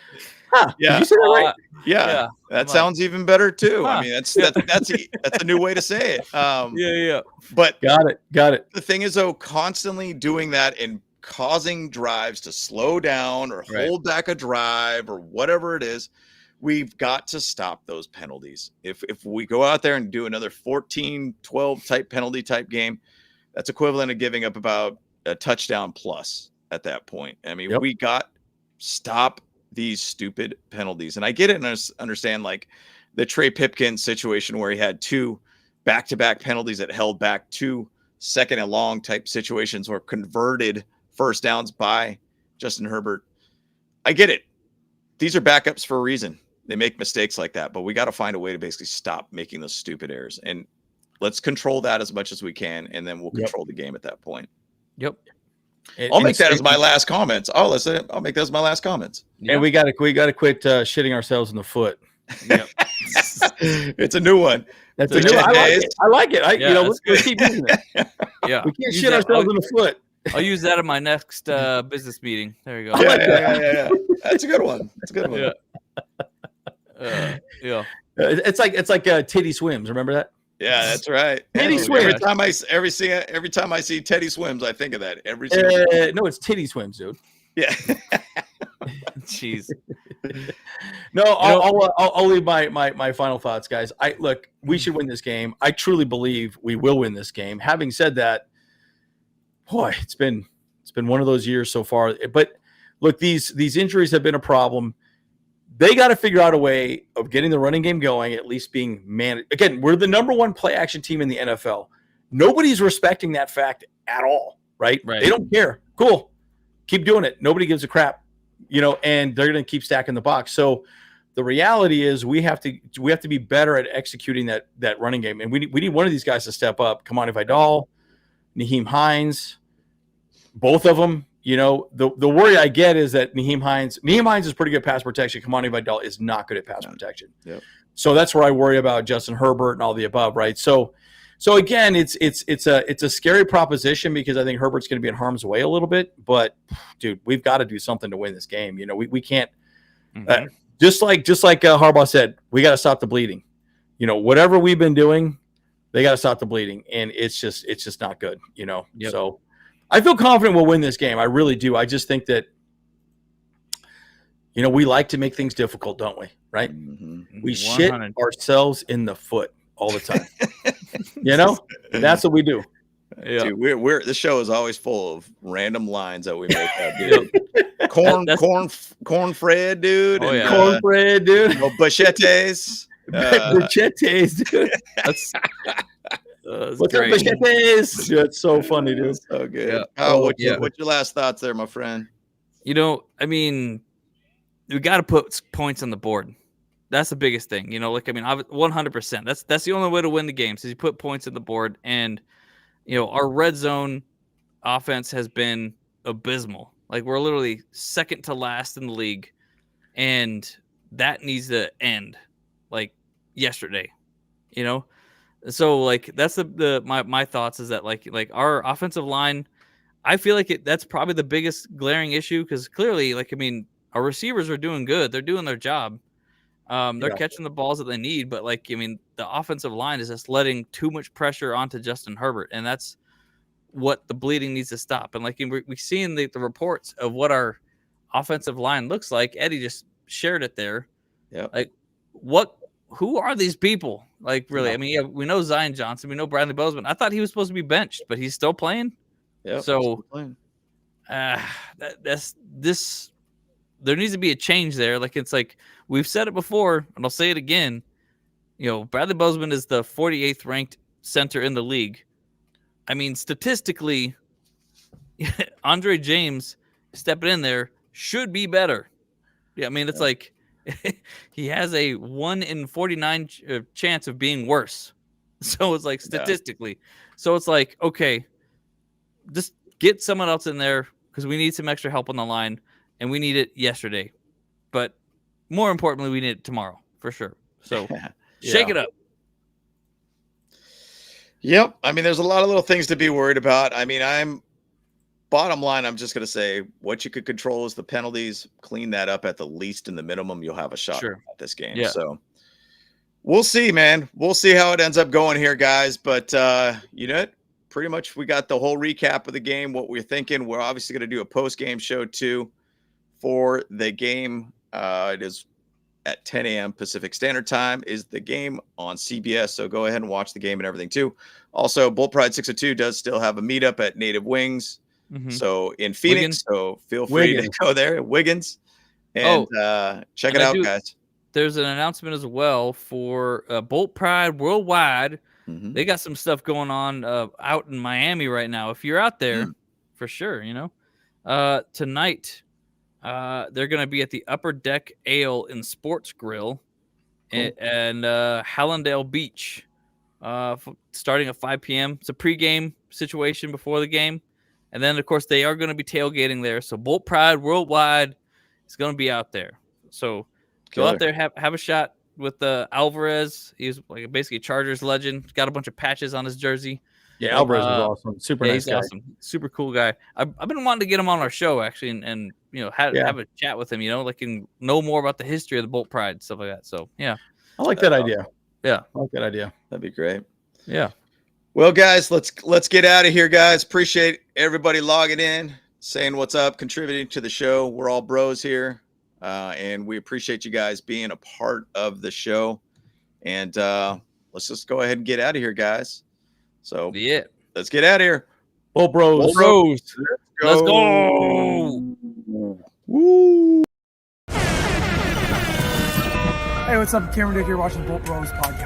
huh, yeah. Did you say that right? Yeah. That sounds even better too. I mean, that's a new way to say it. But got it. The thing is though, constantly doing that and causing drives to slow down or hold back a drive or whatever it is, we've got to stop those penalties. If we go out there and do another 14-12 type penalty type game, that's equivalent of giving up about a touchdown plus at that point. I mean, we got stop these stupid penalties. And I get it and understand like the Trey Pipkins situation where he had 2 back-to-back penalties that held back 2 second and long type situations or converted first downs by Justin Herbert. I get it. These are backups for a reason. They make mistakes like that, but we got to find a way to basically stop making those stupid errors. And let's control that as much as we can, and then we'll control the game at that point. Yep. I'll make that as my last comments. I'll make that as my last comments. Yep. And we got to quit shitting ourselves in the foot. Yep. It's a new one. That's a new one. I like it. Let's keep using it. Yeah. We can't shit ourselves in the foot. I'll use that in my next business meeting. There you go. Yeah. That's a good one. Yeah. It's like Teddy Swims. Remember that? Yeah, that's right. Teddy Swims. Every time I see Teddy Swims, I think of that. No, it's Teddy Swims, dude. Yeah. Jeez. No, I'll leave my final thoughts, guys. We should win this game. I truly believe we will win this game. Having said that, boy, it's been one of those years so far. But look, these injuries have been a problem. They got to figure out a way of getting the running game going, at least being managed. Again, we're the number one play action team in the NFL. Nobody's respecting that fact at all, right? They don't care. Cool. Keep doing it. Nobody gives a crap, and they're going to keep stacking the box. So the reality is we have to be better at executing that running game. And we need one of these guys to step up. Kamani Vidal, Nyheim Hines, both of them. The worry I get is that Nyheim Hines is pretty good pass protection. Kamani Vidal is not good at pass protection. Yep. So that's where I worry about Justin Herbert and all the above, right? So again, it's a scary proposition because I think Herbert's going to be in harm's way a little bit. But dude, we've got to do something to win this game. We can't just like Harbaugh said, we got to stop the bleeding. Whatever we've been doing, they got to stop the bleeding, and it's just not good. Yep. So I feel confident we'll win this game. I really do. I just think that we like to make things difficult, don't we? Right? Mm-hmm. We 100. Shit ourselves in the foot all the time. That's what we do. Yeah. Dude, we're this show is always full of random lines that we make up, dude. Corn Fred, dude. Oh, yeah. Corn Fred, dude. Bachettes. Bachettes, dude. What's up, Bachettes? Dude, it's so funny, dude. So good. Yeah. What's your last thoughts there, my friend? I mean, we got to put points on the board. That's the biggest thing, 100%. That's the only way to win the game. So you put points on the board, and our red zone offense has been abysmal. Like, we're literally second to last in the league, and that needs to end like yesterday. So like that's my thoughts is that like our offensive line, I feel like that's probably the biggest glaring issue because clearly our receivers are doing good. They're doing their job. They're catching the balls that they need, but the offensive line is just letting too much pressure onto Justin Herbert, and that's what the bleeding needs to stop. And we're seeing the reports of what our offensive line looks like. Eddie just shared it there. Yeah. Who are these people? Really? We know Zion Johnson, we know Bradley Bozeman. I thought he was supposed to be benched, but he's still playing. Yeah. So, there needs to be a change there. We've said it before, and I'll say it again. Bradley Bozeman is the 48th ranked center in the league. I mean, statistically, Andre James stepping in there should be better. Yeah, I mean, it's like he has a 1 in 49 chance of being worse. So it's like statistically. So it's like, okay, just get someone else in there because we need some extra help on the line, and we need it yesterday. But more importantly, we need it tomorrow for sure. So shake it up. Yep. I mean, there's a lot of little things to be worried about. I mean, bottom line, I'm just going to say what you could control is the penalties. Clean that up at the least and the minimum. You'll have a shot at this game. Yeah. So we'll see, man. We'll see how it ends up going here, guys. But, pretty much we got the whole recap of the game, what we're thinking. We're obviously going to do a post-game show, too, for the game. It is at 10 a.m. Pacific Standard Time is the game on CBS. So go ahead and watch the game and everything, too. Also, Bull Pride 602 does still have a meetup at Native Wings. Mm-hmm. So in Phoenix, so feel free to go there, Wiggins, and check it out, guys. There's an announcement as well for Bolt Pride Worldwide. Mm-hmm. They got some stuff going on out in Miami right now. If you're out there, for sure, tonight they're going to be at the Upper Deck Ale and Sports Grill and Hallandale Beach starting at 5 p.m. It's a pregame situation before the game. And then, of course, they are going to be tailgating there. So Bolt Pride Worldwide is going to be out there. So go out there, have a shot with Alvarez. He's like basically a Chargers legend. He's got a bunch of patches on his jersey. Yeah, Alvarez is awesome. Super nice guy. Awesome. Super cool guy. I've been wanting to get him on our show, actually, and have a chat with him, and know more about the history of the Bolt Pride, stuff like that. So, yeah. I like that idea. Yeah. I like that idea. That'd be great. Yeah. Well, guys, let's get out of here, guys. Appreciate everybody logging in, saying what's up, contributing to the show. We're all bros here. and we appreciate you guys being a part of the show. And let's just go ahead and get out of here, guys. So Yeah, let's get out of here. Bolt Bros. Let's go. Woo. Hey, what's up? Cameron Dick here watching Bolt Bros podcast.